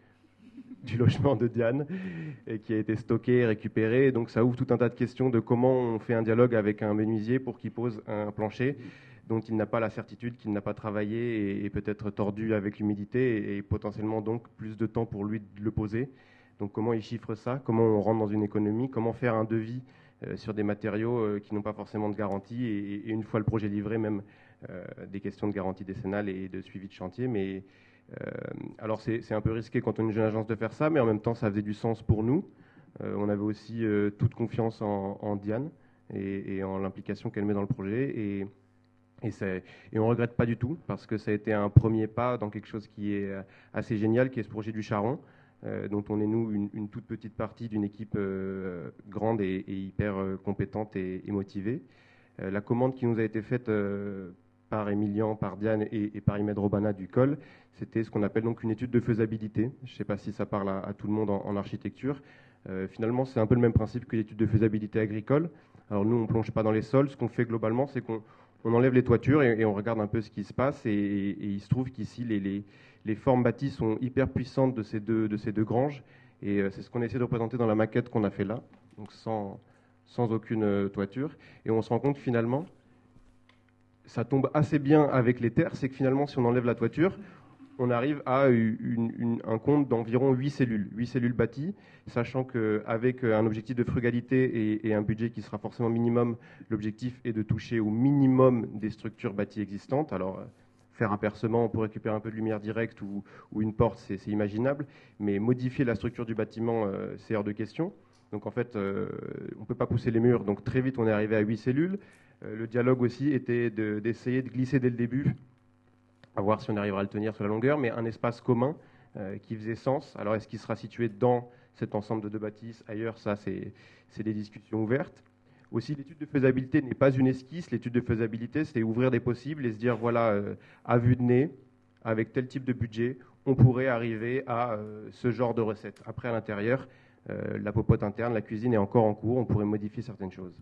du logement de Diane et qui a été stocké et récupéré. Donc ça ouvre tout un tas de questions de comment on fait un dialogue avec un menuisier pour qu'il pose un plancher dont il n'a pas la certitude, qu'il n'a pas travaillé et peut-être tordu avec l'humidité et potentiellement donc plus de temps pour lui de le poser. Donc comment il chiffre ça, comment on rentre dans une économie, comment faire un devis sur des matériaux qui n'ont pas forcément de garantie et une fois le projet livré, même des questions de garantie décennale et de suivi de chantier. Mais alors c'est un peu risqué quand on est une jeune agence de faire ça, mais en même temps ça faisait du sens pour nous. On avait aussi toute confiance en Diane et en l'implication qu'elle met dans le projet et on ne regrette pas du tout parce que ça a été un premier pas dans quelque chose qui est assez génial, qui est ce projet du Charron, dont on est nous une toute petite partie d'une équipe grande et hyper compétente et motivée. La commande qui nous a été faite par Émilian, par Diane et par Imed Robana du Col, c'était ce qu'on appelle donc une étude de faisabilité. Je ne sais pas si ça parle à tout le monde en architecture. Finalement, c'est un peu le même principe que l'étude de faisabilité agricole. Alors nous, on ne plonge pas dans les sols. Ce qu'on fait globalement, c'est qu'on enlève les toitures et on regarde un peu ce qui se passe. Et il se trouve qu'ici, les formes bâties sont hyper puissantes de ces deux granges. Et c'est ce qu'on essaie de représenter dans la maquette qu'on a fait là, donc sans aucune toiture. Et on se rend compte finalement, ça tombe assez bien avec les terres, c'est que finalement, si on enlève la toiture, on arrive à un compte d'environ 8 cellules bâties, sachant qu'avec un objectif de frugalité et un budget qui sera forcément minimum, l'objectif est de toucher au minimum des structures bâties existantes. Alors, faire un percement pour récupérer un peu de lumière directe ou une porte, c'est imaginable, mais modifier la structure du bâtiment, c'est hors de question. Donc en fait, on ne peut pas pousser les murs, donc très vite on est arrivé à 8 cellules. Le dialogue aussi était d'essayer de glisser dès le début, à voir si on arrivera à le tenir sur la longueur, mais un espace commun qui faisait sens. Alors est-ce qu'il sera situé dans cet ensemble de 2 bâtisses, ailleurs, ça c'est des discussions ouvertes. Aussi, l'étude de faisabilité n'est pas une esquisse. L'étude de faisabilité, c'est ouvrir des possibles et se dire, voilà, à vue de nez, avec tel type de budget, on pourrait arriver à ce genre de recette. Après, à l'intérieur, la popote interne, la cuisine est encore en cours, on pourrait modifier certaines choses.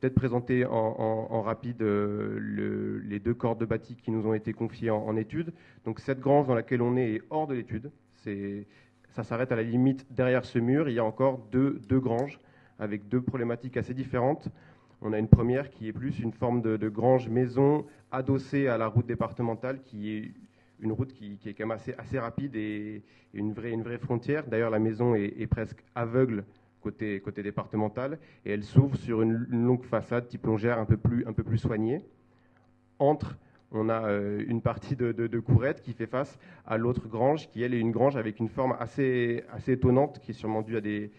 Peut-être présenter en rapide les 2 corps de bâti qui nous ont été confiés en étude. Donc cette grange dans laquelle on est hors de l'étude. Ça ça s'arrête à la limite derrière ce mur. Il y a encore deux granges avec deux problématiques assez différentes. On a une première qui est plus une forme de grange maison adossée à la route départementale, qui est une route qui est quand même assez rapide et une vraie frontière. D'ailleurs, la maison est presque aveugle côté départemental, et elle s'ouvre sur une longue façade type longère un peu plus soignée. On a une partie de courette qui fait face à l'autre grange, qui elle est une grange avec une forme assez étonnante, qui est sûrement due à des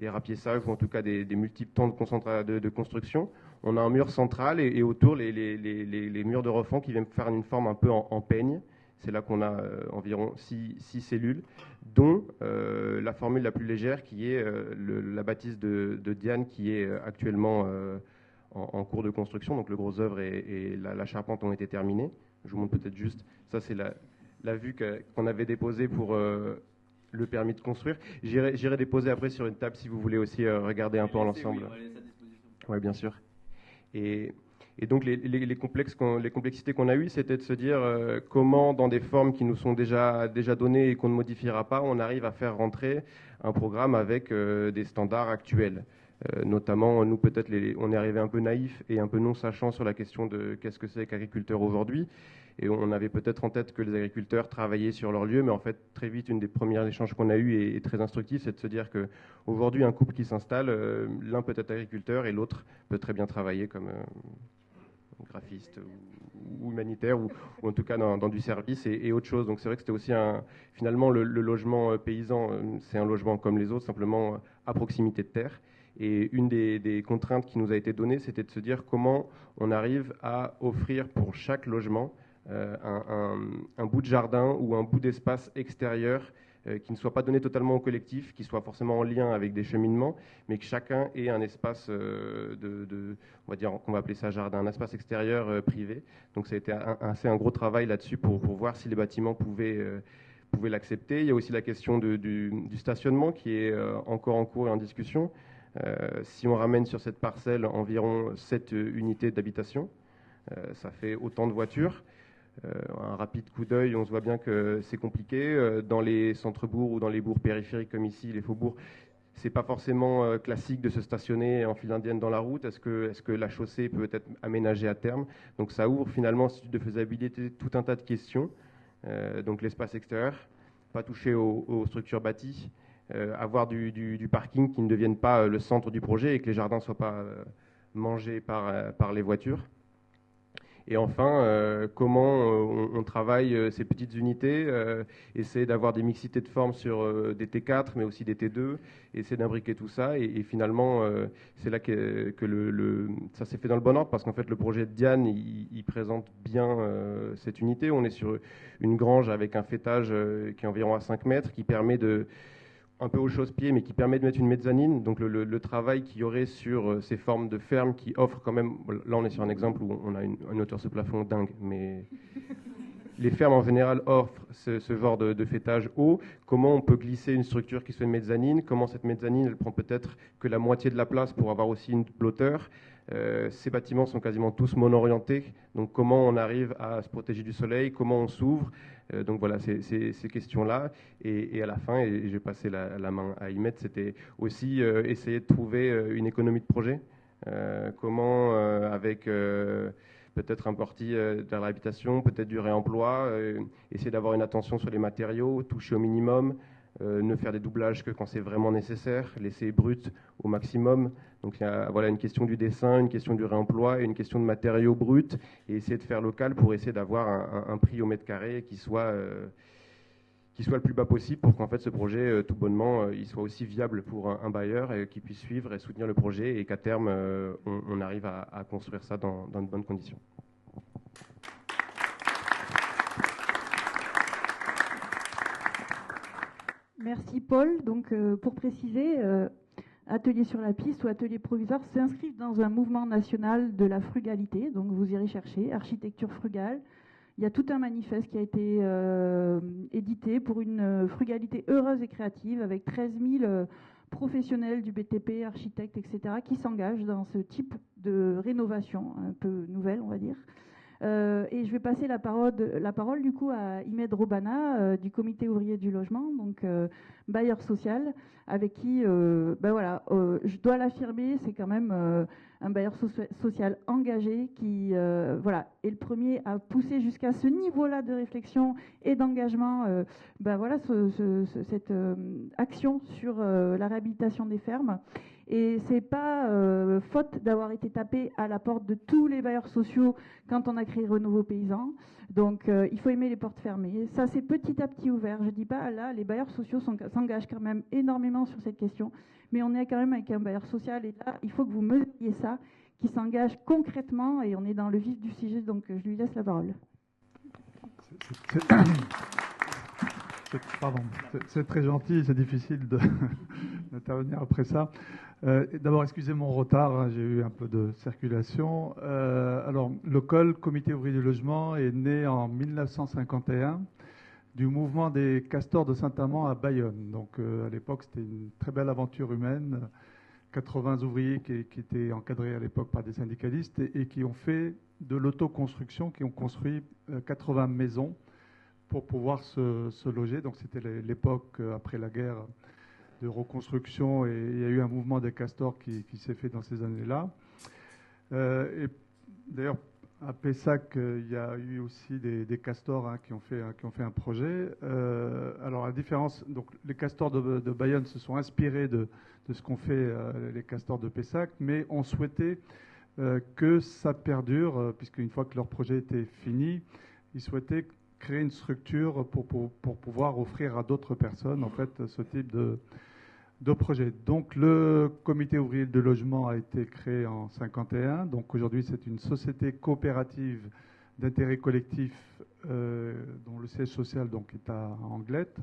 rapiessages ou en tout cas des multiples temps de construction. On a un mur central et autour les murs de refend qui viennent faire une forme un peu en peigne. C'est là qu'on a environ 6 cellules, dont la formule la plus légère qui est la bâtisse de Diane, qui est actuellement en cours de construction. Donc le gros œuvre et la charpente ont été terminés. Je vous montre peut-être juste, ça c'est la vue qu'on avait déposée pour le permis de construire. J'irai déposer après sur une table si vous voulez aussi regarder un peu en l'ensemble. Oui, bien sûr. Et donc les complexités qu'on a eues, c'était de se dire comment, dans des formes qui nous sont déjà données et qu'on ne modifiera pas, on arrive à faire rentrer un programme avec des standards actuels. Notamment, nous peut-être, on est arrivé un peu naïf et un peu non sachant sur la question de qu'est-ce que c'est qu'agriculteur aujourd'hui. Et on avait peut-être en tête que les agriculteurs travaillaient sur leur lieu, mais en fait, très vite, une des premières échanges qu'on a eu est très instructif, c'est de se dire qu'aujourd'hui, un couple qui s'installe, l'un peut être agriculteur et l'autre peut très bien travailler comme graphiste ou humanitaire, ou en tout cas dans du service et autre chose. Donc c'est vrai que c'était aussi finalement le logement paysan, c'est un logement comme les autres, simplement à proximité de terre. Et une des contraintes qui nous a été donnée, c'était de se dire comment on arrive à offrir pour chaque logement un bout de jardin ou un bout d'espace extérieur qui ne soit pas donné totalement au collectif, qui soit forcément en lien avec des cheminements, mais que chacun ait un espace on va dire qu'on va appeler ça jardin, un espace extérieur privé. Donc ça a été un gros travail là-dessus pour voir si les bâtiments pouvaient l'accepter. Il y a aussi la question du stationnement qui est encore en cours et en discussion. Si on ramène sur cette parcelle environ 7 unités d'habitation, ça fait autant de voitures. Un rapide coup d'œil, on se voit bien que c'est compliqué. Dans les centres-bourgs ou dans les bourgs périphériques comme ici, les faubourgs, c'est pas forcément classique de se stationner en file indienne dans la route. Est-ce que la chaussée peut être aménagée à terme? Donc ça ouvre finalement, étude de faisabilité, tout un tas de questions. Donc l'espace extérieur, pas toucher aux structures bâties, avoir du parking qui ne devienne pas le centre du projet et que les jardins ne soient pas mangés par les voitures. Et enfin, comment on travaille ces petites unités, essayer d'avoir des mixités de formes sur des T4, mais aussi des T2, essayer d'imbriquer tout ça. Et finalement, c'est là que ça s'est fait dans le bon ordre, parce qu'en fait, le projet de Diane, il présente bien cette unité. On est sur une grange avec un fêtage qui est environ à 5 mètres, qui permet un peu au chausse-pied, mais qui permet de mettre une mezzanine. Donc le travail qu'il y aurait sur ces formes de fermes qui offrent quand même... Là, on est sur un exemple où on a une hauteur sous plafond dingue, mais les fermes en général offrent ce genre de fêtage haut. Comment on peut glisser une structure qui soit une mezzanine? Comment cette mezzanine, elle prend peut-être que la moitié de la place pour avoir aussi une hauteur? Ces bâtiments sont quasiment tous mono-orientés. Donc comment on arrive à se protéger du soleil? Comment on s'ouvre? Donc voilà, ces questions-là. Et à la fin, et je vais passer la main à Imet, c'était aussi essayer de trouver une économie de projet. Comment, avec peut-être un parti de la réhabilitation, peut-être du réemploi, essayer d'avoir une attention sur les matériaux, toucher au minimum, ne faire des doublages que quand c'est vraiment nécessaire, laisser brut au maximum. Donc il y a une question du dessin, une question du réemploi et une question de matériaux bruts, et essayer de faire local pour essayer d'avoir un prix au mètre carré qui soit le plus bas possible, pour qu'en fait ce projet, tout bonnement, il soit aussi viable pour un bailleur et qu'il puisse suivre et soutenir le projet, et qu'à terme on arrive à construire ça dans de bonnes conditions. Merci Paul. Donc pour préciser, Atelier sur la piste ou Atelier provisoire s'inscrivent dans un mouvement national de la frugalité. Donc vous irez chercher architecture frugale. Il y a tout un manifeste qui a été édité pour une frugalité heureuse et créative, avec 13 000 professionnels du BTP, architectes, etc., qui s'engagent dans ce type de rénovation un peu nouvelle, on va dire. Et je vais passer la parole du coup à Imed Robana du Comité ouvrier du logement, donc bailleur social, avec qui, je dois l'affirmer, c'est quand même un bailleur social engagé qui est le premier à pousser jusqu'à ce niveau-là de réflexion et d'engagement cette action sur la réhabilitation des fermes. Et c'est pas faute d'avoir été tapé à la porte de tous les bailleurs sociaux quand on a créé Renouveau Paysan. Donc il faut aimer les portes fermées. Ça c'est petit à petit ouvert. Je dis pas là, les bailleurs sociaux s'engagent quand même énormément sur cette question, mais on est quand même avec un bailleur social et là il faut que vous mesuriez ça, qui s'engage concrètement et on est dans le vif du sujet. Donc je lui laisse la parole. C'est très gentil, c'est difficile d'intervenir après ça. D'abord, excusez mon retard, hein, j'ai eu un peu de circulation. Alors, le COL, Comité ouvrier du logement, est né en 1951 du mouvement des castors de Saint-Amand à Bayonne. Donc, à l'époque, c'était une très belle aventure humaine. 80 ouvriers qui étaient encadrés à l'époque par des syndicalistes et qui ont fait de l'autoconstruction, qui ont construit 80 maisons pour pouvoir se loger. Donc c'était l'époque après la guerre de reconstruction et il y a eu un mouvement des castors qui s'est fait dans ces années-là. Et d'ailleurs, à Pessac, il y a eu aussi des castors qui ont fait un projet. Alors la différence, donc les castors de Bayonne se sont inspirés de ce qu'ont fait les castors de Pessac, mais ont souhaité que ça perdure, puisqu'une fois que leur projet était fini, ils souhaitaient créer une structure pour pouvoir offrir à d'autres personnes en fait ce type de projet. Donc le comité ouvrier de logement a été créé en 1951. Donc aujourd'hui c'est une société coopérative d'intérêt collectif dont le siège social donc est à Anglette.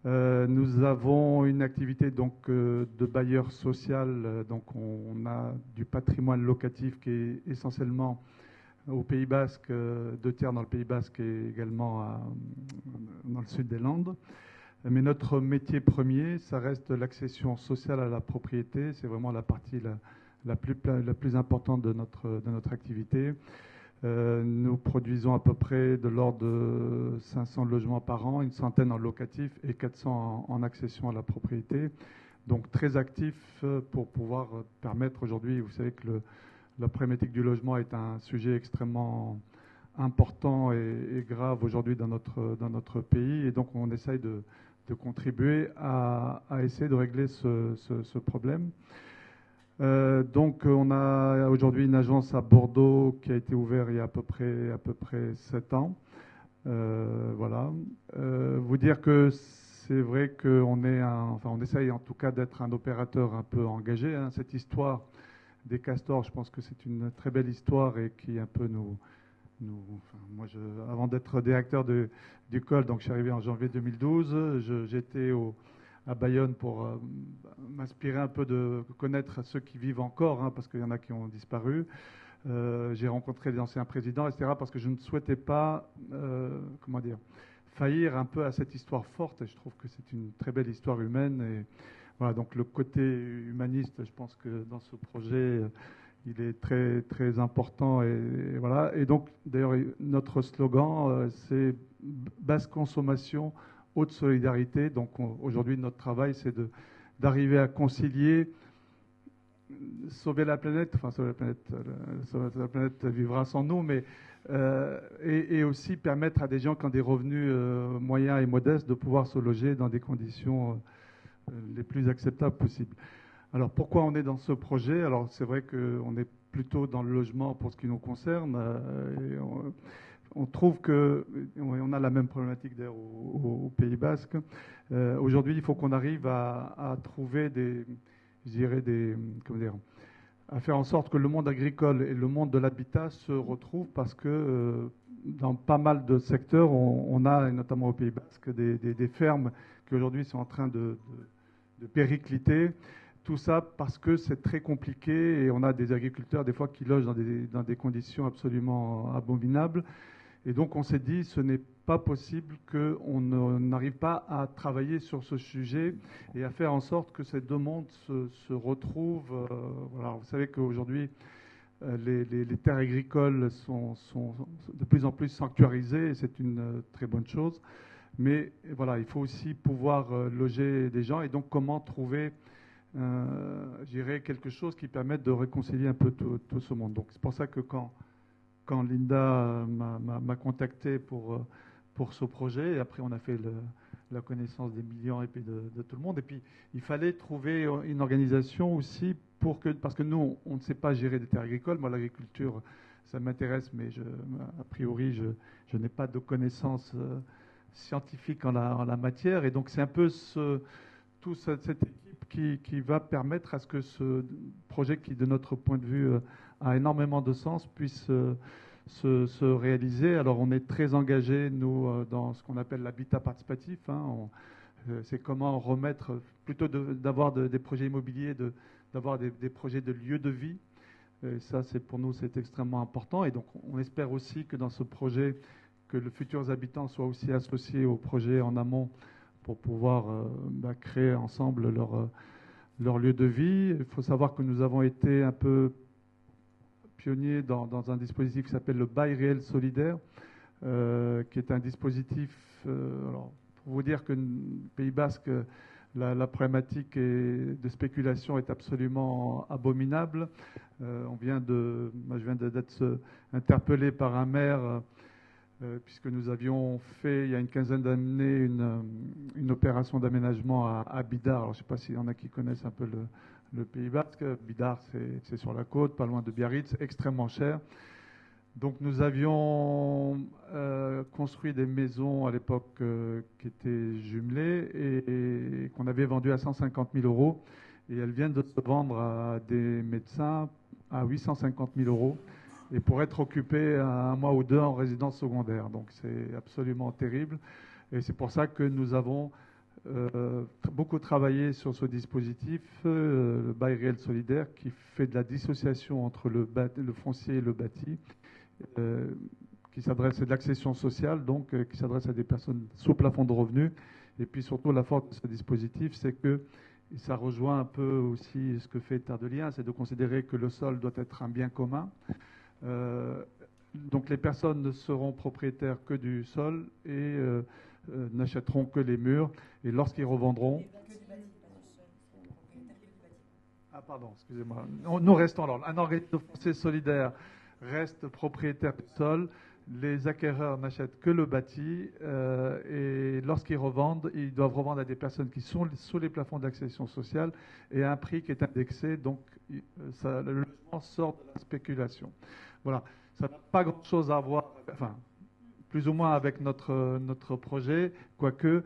Nous avons une activité donc de bailleur social. Donc on a du patrimoine locatif qui est essentiellement au Pays Basque, 2 tiers dans le Pays Basque et également dans le sud des Landes. Mais notre métier premier, ça reste l'accession sociale à la propriété. C'est vraiment la partie la plus importante de notre activité. Nous produisons à peu près de l'ordre de 500 logements par an, une centaine en locatif et 400 en accession à la propriété. Donc très actif pour pouvoir permettre aujourd'hui, vous savez que la problématique du logement est un sujet extrêmement important et grave aujourd'hui dans notre pays. Et donc on essaye de contribuer à essayer de régler ce problème. Donc on a aujourd'hui une agence à Bordeaux qui a été ouverte il y a à peu près 7 ans. Voilà. Vous dire que c'est vrai qu'on on essaye en tout cas d'être un opérateur un peu engagé. Hein. Cette histoire des castors, je pense que c'est une très belle histoire et qui un peu moi, avant d'être directeur du COL, donc je suis arrivé en janvier 2012, j'étais à Bayonne pour m'inspirer un peu de connaître ceux qui vivent encore, hein, parce qu'il y en a qui ont disparu. J'ai rencontré des anciens présidents, etc., parce que je ne souhaitais pas, faillir un peu à cette histoire forte. Et je trouve que c'est une très belle histoire humaine. Et voilà, donc le côté humaniste, je pense que dans ce projet, il est très très important. Et voilà. Et donc, d'ailleurs, notre slogan, c'est basse consommation, haute solidarité. Donc aujourd'hui, notre travail, c'est d'arriver à concilier sauver la planète, enfin sauver la planète vivra sans nous, mais et aussi permettre à des gens qui ont des revenus moyens et modestes de pouvoir se loger dans des conditions les plus acceptables possibles. Alors pourquoi on est dans ce projet? Alors c'est vrai qu'on est plutôt dans le logement pour ce qui nous concerne. Et on trouve qu'on a la même problématique d'ailleurs au Pays Basque. Aujourd'hui, il faut qu'on arrive à trouver à faire en sorte que le monde agricole et le monde de l'habitat se retrouvent, parce que dans pas mal de secteurs, on a, et notamment au Pays Basque, des fermes qui aujourd'hui sont en train de péricliter. Tout ça parce que c'est très compliqué et on a des agriculteurs des fois qui logent dans des conditions absolument abominables. Et donc on s'est dit, ce n'est pas possible qu'on n'arrive pas à travailler sur ce sujet et à faire en sorte que ces deux mondes se retrouvent. Voilà. Vous savez qu'aujourd'hui, les terres agricoles sont de plus en plus sanctuarisées, et c'est une très bonne chose. Mais voilà, il faut aussi pouvoir loger des gens, et donc comment trouver, je dirais, quelque chose qui permette de réconcilier un peu tout ce monde. Donc c'est pour ça que quand Linda m'a contacté pour ce projet, et après on a fait la connaissance des millions et puis de tout le monde, et puis il fallait trouver une organisation aussi parce que nous, on ne sait pas gérer des terres agricoles. Moi, l'agriculture, ça m'intéresse, mais a priori, je n'ai pas de connaissances scientifiques en la matière. Et donc, c'est un peu toute cette équipe qui va permettre à ce que ce projet, qui, de notre point de vue, a énormément de sens, puisse se réaliser. Alors, on est très engagés, nous, dans ce qu'on appelle l'habitat participatif. C'est comment remettre, plutôt d'avoir des projets immobiliers, d'avoir des projets de lieu de vie. Et ça, pour nous, c'est extrêmement important. Et donc, on espère aussi que dans ce projet, que les futurs habitants soient aussi associés au projet en amont pour pouvoir créer ensemble leur lieu de vie. Il faut savoir que nous avons été un peu pionniers dans un dispositif qui s'appelle le bail réel solidaire, qui est un dispositif, alors, pour vous dire que le Pays Basque, la problématique de spéculation est absolument abominable. Moi, je viens d'être interpellé par un maire, puisque nous avions fait, il y a une quinzaine d'années, une opération d'aménagement à Bidart. Alors, je ne sais pas s'il y en a qui connaissent un peu le Pays Basque. Bidart, c'est sur la côte, pas loin de Biarritz, extrêmement cher. Donc nous avions construit des maisons à l'époque qui étaient jumelées et qu'on avait vendues à 150 000 euros. Et elles viennent de se vendre à des médecins à 850 000 euros. Et pour être occupées un mois ou deux en résidence secondaire. Donc c'est absolument terrible. Et c'est pour ça que nous avons beaucoup travaillé sur ce dispositif, le bail réel solidaire, qui fait de la dissociation entre le foncier et le bâti. Qui s'adresse, c'est de l'accession sociale, donc qui s'adresse à des personnes sous plafond de revenus. Et puis surtout, la force de ce dispositif, c'est que ça rejoint un peu aussi ce que fait Terre de Liens, c'est de considérer que le sol doit être un bien commun. Donc les personnes ne seront propriétaires que du sol et n'achèteront que les murs. Et lorsqu'ils revendront... Ah pardon, excusez-moi. Nous restons alors. Un organisme de foncier solidaire reste propriétaire du sol, les acquéreurs n'achètent que le bâti et lorsqu'ils revendent, ils doivent revendre à des personnes qui sont sous les plafonds d'accession sociale et à un prix qui est indexé, donc le logement sort de la spéculation. Voilà, ça n'a pas grand-chose à voir, enfin, plus ou moins avec notre projet, quoique,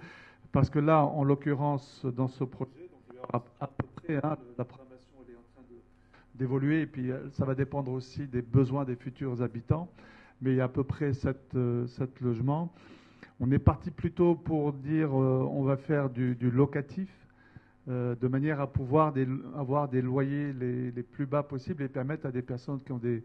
parce que là, en l'occurrence, dans ce projet, donc, il y aura à peu près, la programmation elle est en train d'évoluer, et puis ça va dépendre aussi des besoins des futurs habitants, mais il y a à peu près 7 logements. On est parti plutôt pour dire on va faire du locatif, de manière à pouvoir avoir des loyers les plus bas possibles et permettre à des personnes qui ont des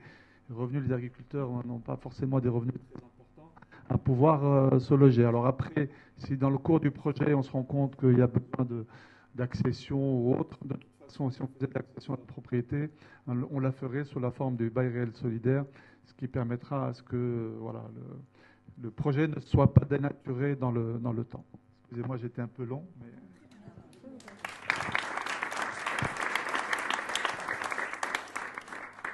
revenus, les agriculteurs n'ont pas forcément des revenus très importants, à pouvoir se loger. Alors après, si dans le cours du projet on se rend compte qu'il y a besoin d'accession ou autre, de toute façon, si on faisait de l'accession à la propriété, on la ferait sous la forme du bail réel solidaire, ce qui permettra à ce que voilà, le projet ne soit pas dénaturé dans le temps. Excusez-moi, j'étais un peu long, mais...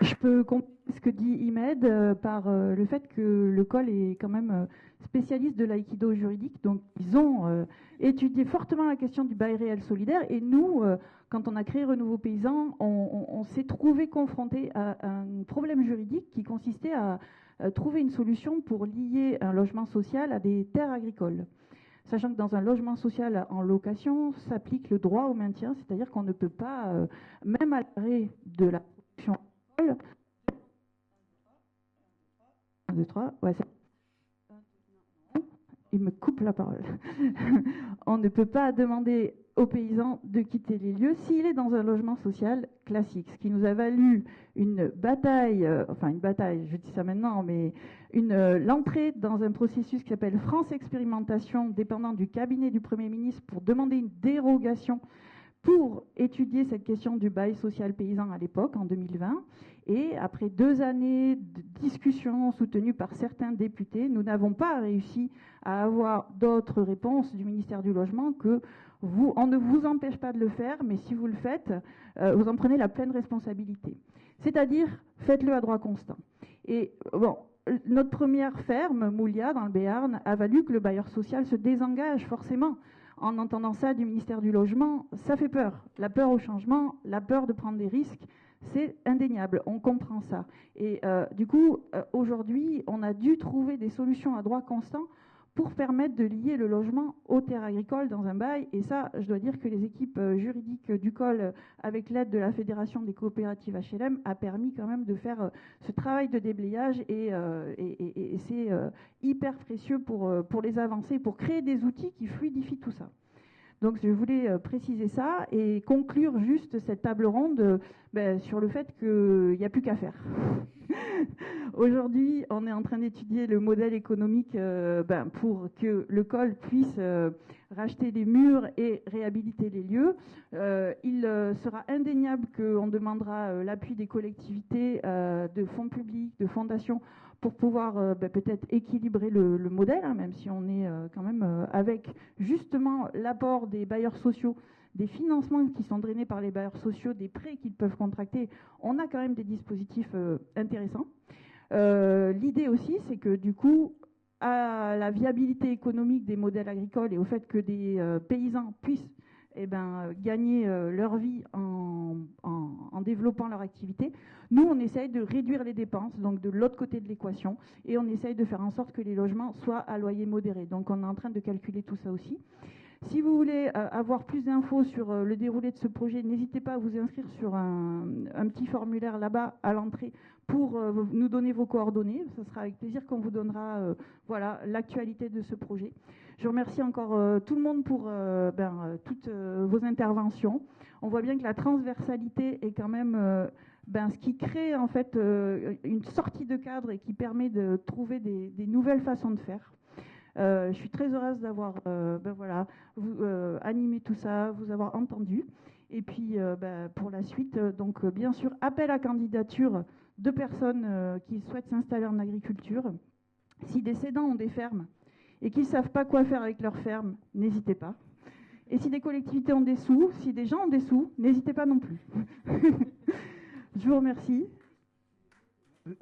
Je peux compléter ce que dit Imed par le fait que le COL est quand même spécialiste de l'aïkido juridique. Donc, ils ont étudié fortement la question du bail réel solidaire. Et nous, quand on a créé Renouveau Paysan, on s'est trouvé confronté à un problème juridique qui consistait à trouver une solution pour lier un logement social à des terres agricoles. Sachant que dans un logement social en location s'applique le droit au maintien, c'est-à-dire qu'on ne peut pas, même à l'arrêt de la production, il me coupe la parole. On ne peut pas demander aux paysans de quitter les lieux s'il est dans un logement social classique, ce qui nous a valu une bataille, je dis ça maintenant, mais l'entrée dans un processus qui s'appelle France Expérimentation, dépendant du cabinet du Premier ministre, pour demander une dérogation pour étudier cette question du bail social paysan à l'époque, en 2020. Et après 2 années de discussions soutenues par certains députés, nous n'avons pas réussi à avoir d'autres réponses du ministère du Logement que on ne vous empêche pas de le faire, mais si vous le faites, vous en prenez la pleine responsabilité. C'est-à-dire, faites-le à droit constant. Et bon, notre première ferme, Moulia, dans le Béarn, a valu que le bailleur social se désengage forcément. En entendant ça du ministère du Logement, ça fait peur. La peur au changement, la peur de prendre des risques, c'est indéniable. On comprend ça. Et du coup, aujourd'hui, on a dû trouver des solutions à droit constant pour permettre de lier le logement aux terres agricoles dans un bail. Et ça, je dois dire que les équipes juridiques du COL, avec l'aide de la Fédération des coopératives HLM, a permis quand même de faire ce travail de déblayage. Et c'est hyper précieux pour les avancées, pour créer des outils qui fluidifient tout ça. Donc je voulais préciser ça et conclure juste cette table ronde sur le fait qu'il n'y a plus qu'à faire. Aujourd'hui, on est en train d'étudier le modèle économique pour que le COL puisse racheter les murs et réhabiliter les lieux. Il sera indéniable qu'on demandera l'appui des collectivités, de fonds publics, de fondations, pour pouvoir peut-être équilibrer le modèle, hein, même si on est quand même avec justement l'apport des bailleurs sociaux, des financements qui sont drainés par les bailleurs sociaux, des prêts qu'ils peuvent contracter. On a quand même des dispositifs intéressants. L'idée aussi, c'est que du coup, à la viabilité économique des modèles agricoles et au fait que des paysans puissent gagner leur vie en développant leur activité, nous, on essaye de réduire les dépenses, donc de l'autre côté de l'équation, et on essaye de faire en sorte que les logements soient à loyer modéré. Donc, on est en train de calculer tout ça aussi. Si vous voulez avoir plus d'infos sur le déroulé de ce projet, n'hésitez pas à vous inscrire sur un petit formulaire là-bas à l'entrée pour nous donner vos coordonnées. Ce sera avec plaisir qu'on vous donnera l'actualité de ce projet. Je remercie encore tout le monde pour toutes vos interventions. On voit bien que la transversalité est quand même ce qui crée en fait une sortie de cadre et qui permet de trouver des nouvelles façons de faire. Je suis très heureuse d'avoir animé tout ça, vous avoir entendu. Et puis pour la suite, donc bien sûr, appel à candidature de personnes qui souhaitent s'installer en agriculture. Si des cédants ont des fermes et qu'ils ne savent pas quoi faire avec leurs fermes, n'hésitez pas. Et si des collectivités ont des sous, si des gens ont des sous, n'hésitez pas non plus. Je vous remercie.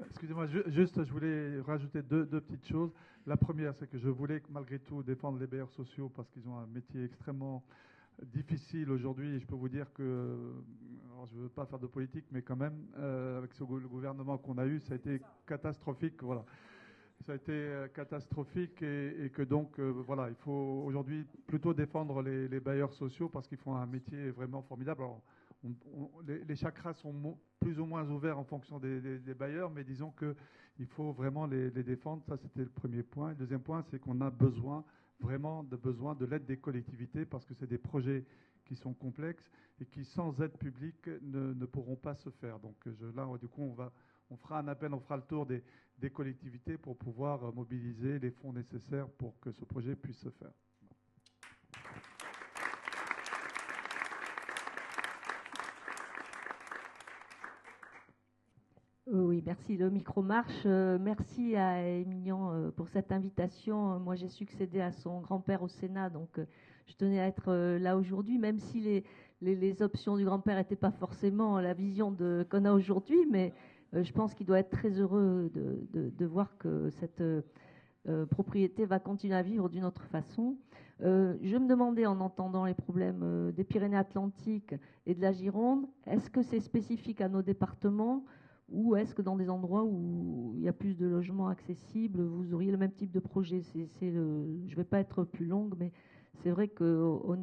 Excusez-moi, juste, je voulais rajouter deux petites choses. La première, c'est que je voulais malgré tout défendre les bailleurs sociaux parce qu'ils ont un métier extrêmement difficile aujourd'hui. Et je peux vous dire que, alors je ne veux pas faire de politique, mais quand même, avec le gouvernement qu'on a eu, ça a été catastrophique. Voilà. Ça a été catastrophique et que donc, voilà, il faut aujourd'hui plutôt défendre les bailleurs sociaux parce qu'ils font un métier vraiment formidable. Alors, les chakras sont plus ou moins ouverts en fonction des bailleurs, mais disons qu'il faut vraiment les défendre. Ça, c'était le premier point. Le deuxième point, c'est qu'on a vraiment besoin de l'aide des collectivités parce que c'est des projets qui sont complexes et qui, sans aide publique, ne pourront pas se faire. Donc là, du coup, on fera un appel, on fera le tour des collectivités pour pouvoir mobiliser les fonds nécessaires pour que ce projet puisse se faire. Oui, merci. Le micro marche. Merci à Émilian pour cette invitation. Moi, j'ai succédé à son grand-père au Sénat, donc je tenais à être là aujourd'hui, même si les options du grand-père n'étaient pas forcément la vision qu'on a aujourd'hui, mais je pense qu'il doit être très heureux de voir que cette propriété va continuer à vivre d'une autre façon. Je me demandais, en entendant les problèmes des Pyrénées-Atlantiques et de la Gironde, est-ce que c'est spécifique à nos départements ou est-ce que dans des endroits où il y a plus de logements accessibles, vous auriez le même type de projet? Je ne vais pas être plus longue, mais c'est vrai qu'on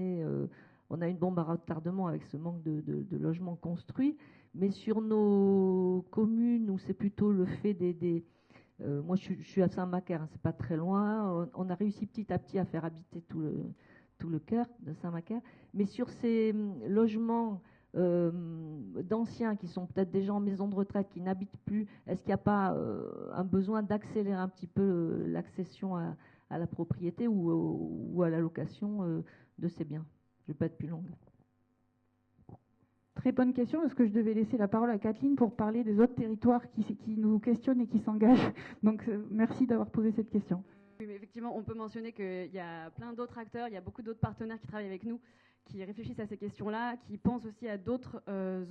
a une bombe à retardement avec ce manque de logements construits. Mais sur nos communes où c'est plutôt le fait moi, je suis à Saint-Macaire, hein, c'est pas très loin. On a réussi petit à petit à faire habiter tout le cœur de Saint-Macaire. Mais sur ces logements d'anciens qui sont peut-être déjà en maison de retraite, qui n'habitent plus, est-ce qu'il n'y a pas un besoin d'accélérer un petit peu l'accession à la propriété ou à la location de ces biens? Je ne vais pas être plus longue. Très bonne question. Est-ce que je devais laisser la parole à Kathleen pour parler des autres territoires qui nous questionnent et qui s'engagent? Donc, merci d'avoir posé cette question. Oui, mais effectivement, on peut mentionner qu'il y a plein d'autres acteurs, il y a beaucoup d'autres partenaires qui travaillent avec nous, qui réfléchissent à ces questions-là, qui pensent aussi à d'autres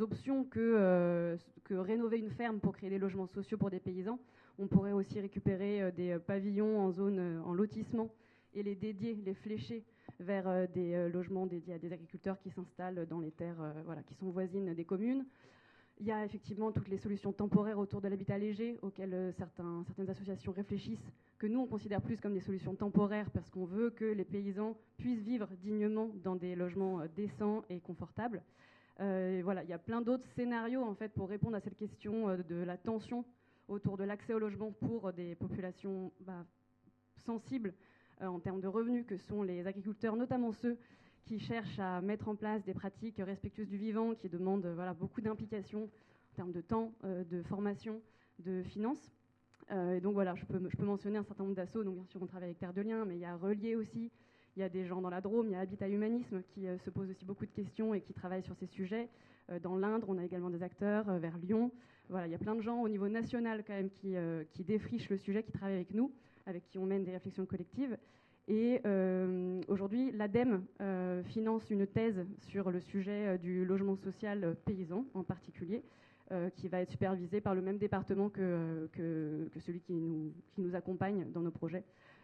options que rénover une ferme pour créer des logements sociaux pour des paysans. On pourrait aussi récupérer des pavillons en zone en lotissement et les dédier, les flécher vers des logements dédiés à des agriculteurs qui s'installent dans les terres qui sont voisines des communes. Il y a effectivement toutes les solutions temporaires autour de l'habitat léger auxquelles certaines associations réfléchissent, que nous on considère plus comme des solutions temporaires parce qu'on veut que les paysans puissent vivre dignement dans des logements décents et confortables. Et voilà, il y a plein d'autres scénarios en fait pour répondre à cette question de la tension autour de l'accès au logement pour des populations sensibles en termes de revenus que sont les agriculteurs, notamment ceux qui cherchent à mettre en place des pratiques respectueuses du vivant, qui demandent beaucoup d'implication en termes de temps, de formation, de finances. Et donc voilà, je peux mentionner un certain nombre d'assauts. Donc bien sûr, on travaille avec Terre de Liens, mais il y a Relier aussi. Il y a des gens dans la Drôme, il y a Habitat Humanisme qui se posent aussi beaucoup de questions et qui travaillent sur ces sujets. Dans l'Indre, on a également des acteurs, vers Lyon. Voilà, il y a plein de gens au niveau national quand même qui défrichent le sujet, qui travaillent avec nous, avec qui on mène des réflexions collectives. Et aujourd'hui, l'ADEME finance une thèse sur le sujet du logement social paysan en particulier, qui va être supervisée par le même département que celui qui nous accompagne dans nos projets.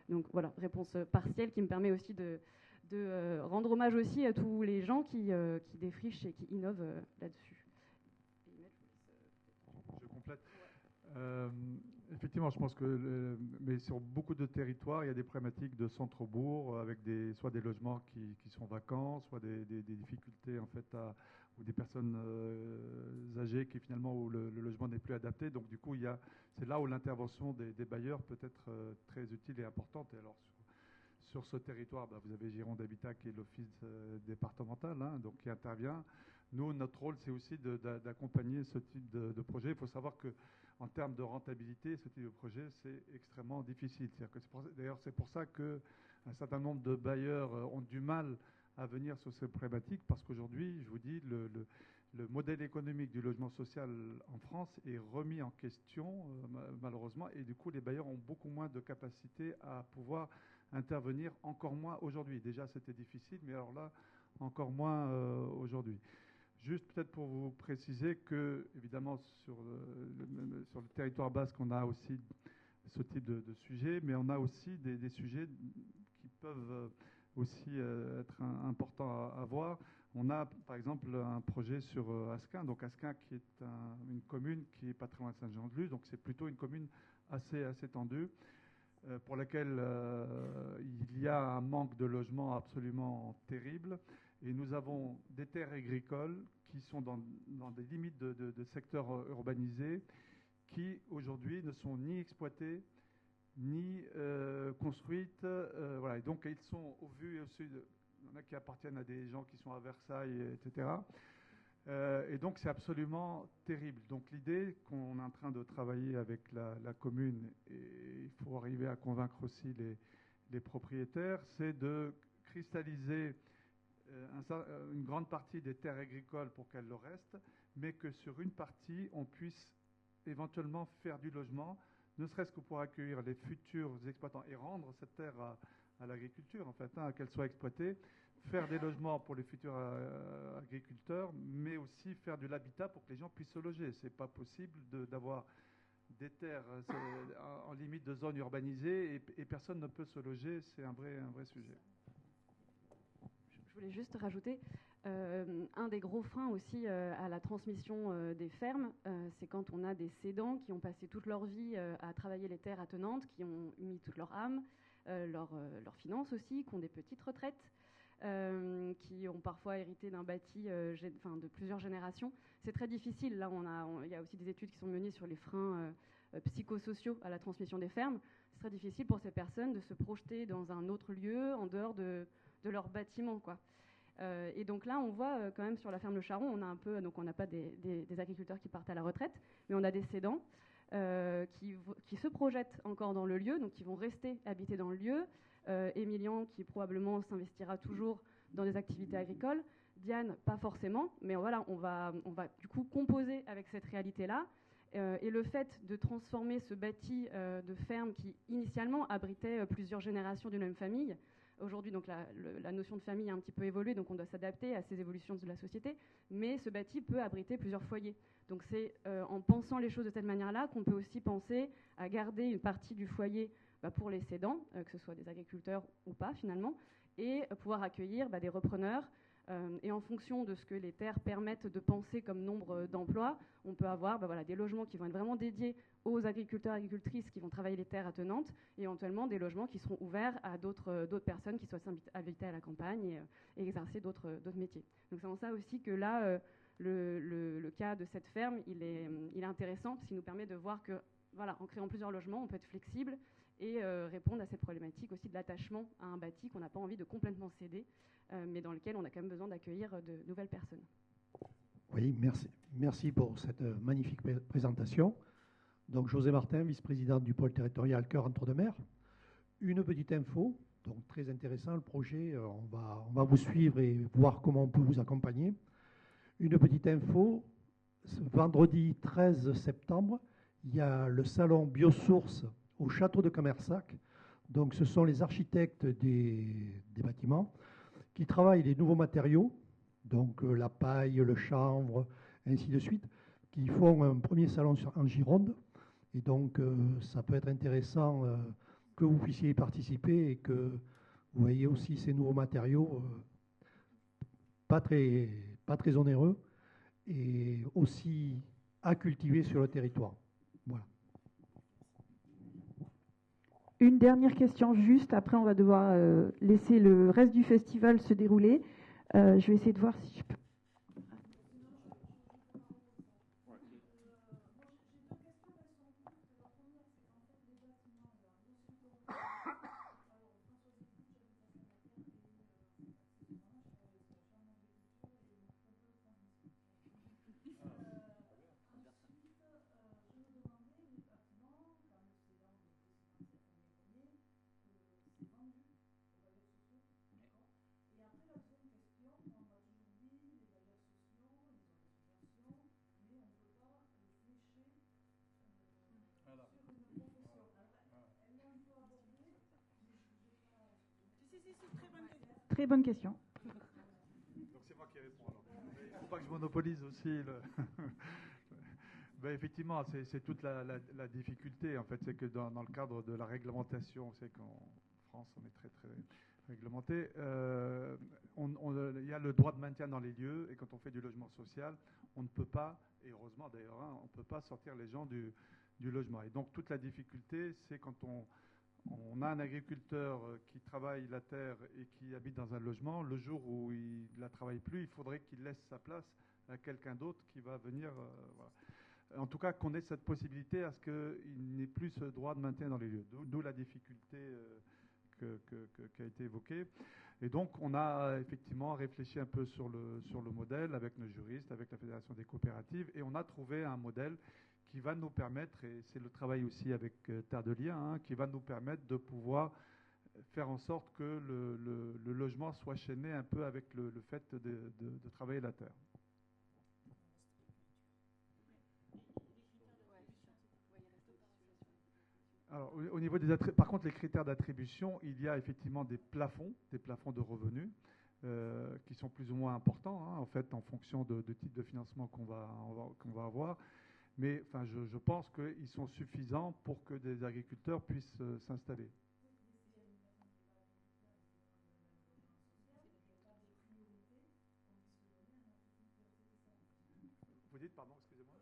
Donc voilà, réponse partielle qui me permet aussi de rendre hommage aussi à tous les gens qui défrichent et qui innovent là-dessus. Je complète. Effectivement, je pense que, mais sur beaucoup de territoires, il y a des problématiques de centre-bourg avec soit des logements qui sont vacants, soit des difficultés en fait ou des personnes âgées qui finalement où le logement n'est plus adapté. Donc du coup, c'est là où l'intervention des bailleurs peut être très utile et importante. Et alors sur ce territoire, vous avez Gironde Habitat qui est l'office départemental, donc qui intervient. Nous, notre rôle, c'est aussi d'accompagner ce type de projet. Il faut savoir que en termes de rentabilité, ce type de projet, c'est extrêmement difficile. D'ailleurs, c'est pour ça qu'un certain nombre de bailleurs ont du mal à venir sur ces problématiques, parce qu'aujourd'hui, je vous dis, le modèle économique du logement social en France est remis en question, malheureusement, et du coup, les bailleurs ont beaucoup moins de capacité à pouvoir intervenir, encore moins aujourd'hui. Déjà, c'était difficile, mais alors là, encore moins aujourd'hui. Juste peut-être pour vous préciser que, évidemment, sur le territoire basque, on a aussi ce type de sujet, mais on a aussi des sujets qui peuvent aussi être importants à voir. On a, par exemple, un projet sur Asquin. Donc Asquin, qui est une commune qui n'est pas très loin de Saint-Jean-de-Luz, donc c'est plutôt une commune assez tendue, pour laquelle il y a un manque de logement absolument terrible. Et nous avons des terres agricoles qui sont dans des limites de secteurs urbanisés qui, aujourd'hui, ne sont ni exploitées, ni construites. Voilà. Et donc, ils sont, au vu et au sud, il y en a qui appartiennent à des gens qui sont à Versailles, etc. Et donc, c'est absolument terrible. Donc, l'idée qu'on est en train de travailler avec la commune, et il faut arriver à convaincre aussi les propriétaires, c'est de cristalliser une grande partie des terres agricoles pour qu'elles le restent, mais que sur une partie, on puisse éventuellement faire du logement, ne serait-ce que pour accueillir les futurs exploitants et rendre cette terre à l'agriculture, en fait, qu'elle soit exploitée, faire des logements pour les futurs agriculteurs, mais aussi faire de l'habitat pour que les gens puissent se loger. Ce n'est pas possible d'avoir des terres en limite de zones urbanisées et personne ne peut se loger. C'est un vrai sujet. Je voulais juste rajouter un des gros freins aussi à la transmission des fermes, c'est quand on a des cédants qui ont passé toute leur vie à travailler les terres attenantes, qui ont mis toute leur âme, leurs finances aussi, qui ont des petites retraites, qui ont parfois hérité d'un bâti de plusieurs générations. C'est très difficile. Là, il y a aussi des études qui sont menées sur les freins psychosociaux à la transmission des fermes. C'est très difficile pour ces personnes de se projeter dans un autre lieu en dehors de leur bâtiment, quoi. Et donc là, on voit quand même sur la ferme Le Charron, on n'a pas des agriculteurs qui partent à la retraite, mais on a des cédants qui se projettent encore dans le lieu, donc qui vont rester habiter dans le lieu. Émilian, qui probablement s'investira toujours dans des activités agricoles, Diane, pas forcément, mais voilà, on va du coup composer avec cette réalité-là. Et le fait de transformer ce bâti de ferme qui initialement abritait plusieurs générations d'une même famille, aujourd'hui donc la notion de famille a un petit peu évolué, donc on doit s'adapter à ces évolutions de la société, mais ce bâti peut abriter plusieurs foyers. Donc c'est en pensant les choses de cette manière-là qu'on peut aussi penser à garder une partie du foyer pour les cédants, que ce soit des agriculteurs ou pas finalement, et pouvoir accueillir des repreneurs. Et en fonction de ce que les terres permettent de penser comme nombre d'emplois, on peut avoir des logements qui vont être vraiment dédiés aux agriculteurs et agricultrices qui vont travailler les terres attenantes, et éventuellement des logements qui seront ouverts à d'autres personnes qui souhaitent habiter à la campagne et exercer d'autres métiers. Donc c'est en ça aussi que là, le cas de cette ferme, il est intéressant, parce qu'il nous permet de voir que, en créant plusieurs logements, on peut être flexible et répondre à cette problématique aussi de l'attachement à un bâti qu'on n'a pas envie de complètement céder, mais dans lequel on a quand même besoin d'accueillir de nouvelles personnes. Oui, merci. Merci pour cette magnifique présentation. Donc José Martin, vice-président du pôle territorial Cœur Entre-deux-Mers. Une petite info, donc très intéressant le projet, on va vous suivre et voir comment on peut vous accompagner. Une petite info, ce vendredi 13 septembre, il y a le salon Biosource au château de Camersac. Donc ce sont les architectes des bâtiments qui travaillent les nouveaux matériaux, donc la paille, le chanvre, ainsi de suite, qui font un premier salon en Gironde. Et donc ça peut être intéressant que vous puissiez y participer et que vous voyez aussi ces nouveaux matériaux pas très onéreux et aussi à cultiver sur le territoire. Voilà. Une dernière question juste, après on va devoir laisser le reste du festival se dérouler. Je vais essayer de voir si je peux. Très bonne question. Donc c'est moi qui réponds alors. Il ne faut pas que je monopolise aussi le... effectivement, c'est toute la difficulté, en fait, c'est que dans le cadre de la réglementation, c'est qu'en France, on est très, très réglementé, il y a le droit de maintien dans les lieux, et quand on fait du logement social, on ne peut pas, et heureusement d'ailleurs, on ne peut pas sortir les gens du logement. Et donc toute la difficulté, c'est quand on a un agriculteur qui travaille la terre et qui habite dans un logement, le jour où il ne la travaille plus, il faudrait qu'il laisse sa place à quelqu'un d'autre qui va venir... voilà. En tout cas, qu'on ait cette possibilité à ce qu'il n'ait plus ce droit de maintien dans les lieux. D'où la difficulté qui a été évoquée. Et donc, on a effectivement réfléchi un peu sur le modèle avec nos juristes, avec la Fédération des coopératives, et on a trouvé un modèle qui va nous permettre, et c'est le travail aussi avec Terre de Liens, qui va nous permettre de pouvoir faire en sorte que le logement soit chaîné un peu avec le fait de travailler la terre. Alors, au niveau par contre, les critères d'attribution, il y a effectivement des plafonds de revenus qui sont plus ou moins importants, en fait, en fonction de type de financement qu'on va avoir. Mais enfin, je pense qu'ils sont suffisants pour que des agriculteurs puissent s'installer. Vous dites, pardon, excusez-moi.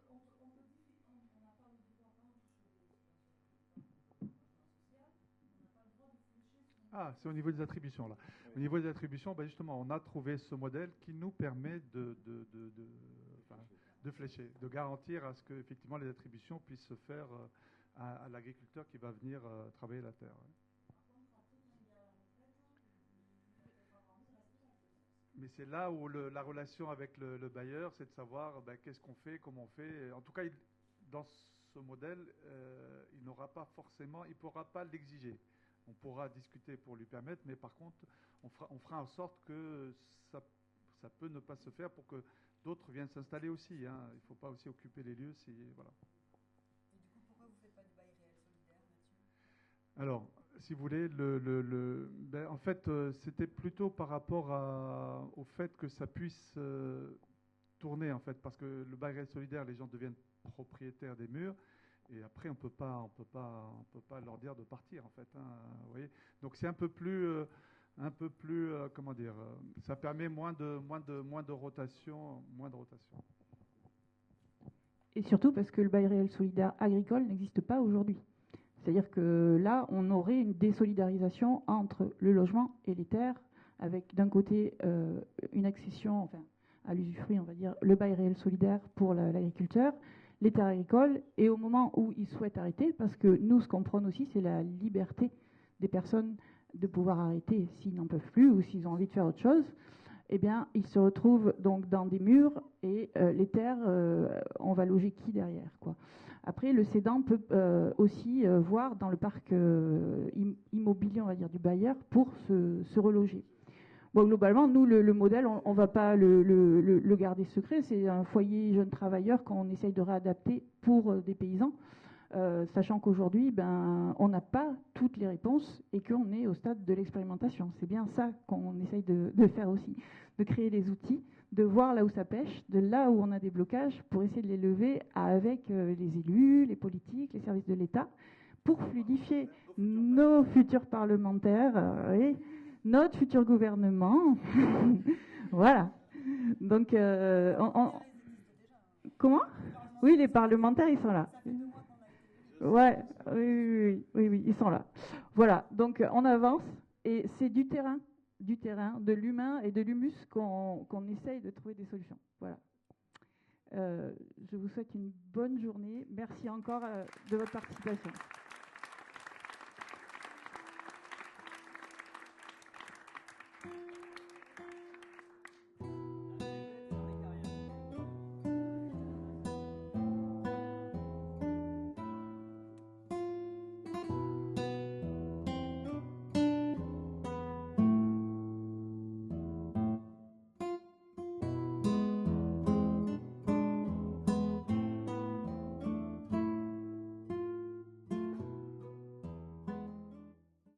Ah, c'est au niveau des attributions, là. Au niveau des attributions, justement, on a trouvé ce modèle qui nous permet de flécher, de garantir à ce que effectivement les attributions puissent se faire à l'agriculteur qui va venir travailler la terre. Mais c'est là où la relation avec le bailleur, c'est de savoir qu'est-ce qu'on fait, comment on fait. En tout cas, dans ce modèle, il n'aura pas forcément, il ne pourra pas l'exiger. On pourra discuter pour lui permettre, mais par contre, on fera en sorte que ça ça peut ne pas se faire pour que d'autres viennent s'installer aussi. Hein. Il ne faut pas aussi occuper les lieux. Voilà. Et du coup, pourquoi vous ne faites pas du bail réel solidaire là-dessus? Alors, si vous voulez, en fait, c'était plutôt par rapport au fait que ça puisse tourner, en fait, parce que le bail réel solidaire, les gens deviennent propriétaires des murs. Et après, on peut pas leur dire de partir, en fait. Hein, vous voyez. Donc c'est un peu plus, comment dire, ça permet moins de rotation. Et surtout parce que le bail réel solidaire agricole n'existe pas aujourd'hui. C'est-à-dire que là, on aurait une désolidarisation entre le logement et les terres, avec d'un côté une accession, enfin, à l'usufruit, on va dire, le bail réel solidaire pour l'agriculteur, les terres agricoles, et au moment où ils souhaitent arrêter, parce que nous, ce qu'on prône aussi, c'est la liberté des personnes de pouvoir arrêter s'ils n'en peuvent plus ou s'ils ont envie de faire autre chose, eh bien, ils se retrouvent donc dans des murs et les terres, on va loger qui derrière, quoi. Après, le cédant peut aussi voir dans le parc immobilier, on va dire, du bailleur pour se reloger. Bon, globalement, nous, le modèle, on ne va pas le garder secret. C'est un foyer jeune travailleur qu'on essaye de réadapter pour des paysans, sachant qu'aujourd'hui, on n'a pas toutes les réponses et qu'on est au stade de l'expérimentation. C'est bien ça qu'on essaye de faire aussi, de créer les outils, de voir là où ça pêche, de là où on a des blocages, pour essayer de les lever avec les élus, les politiques, les services de l'État, pour fluidifier nos futurs parlementaires et notre futur gouvernement. Voilà. Donc, comment? Oui, les parlementaires, ils sont là. Ouais, oui, ils sont là. Voilà. Donc, on avance et c'est du terrain, de l'humain et de l'humus qu'on essaye de trouver des solutions. Voilà. Je vous souhaite une bonne journée. Merci encore de votre participation.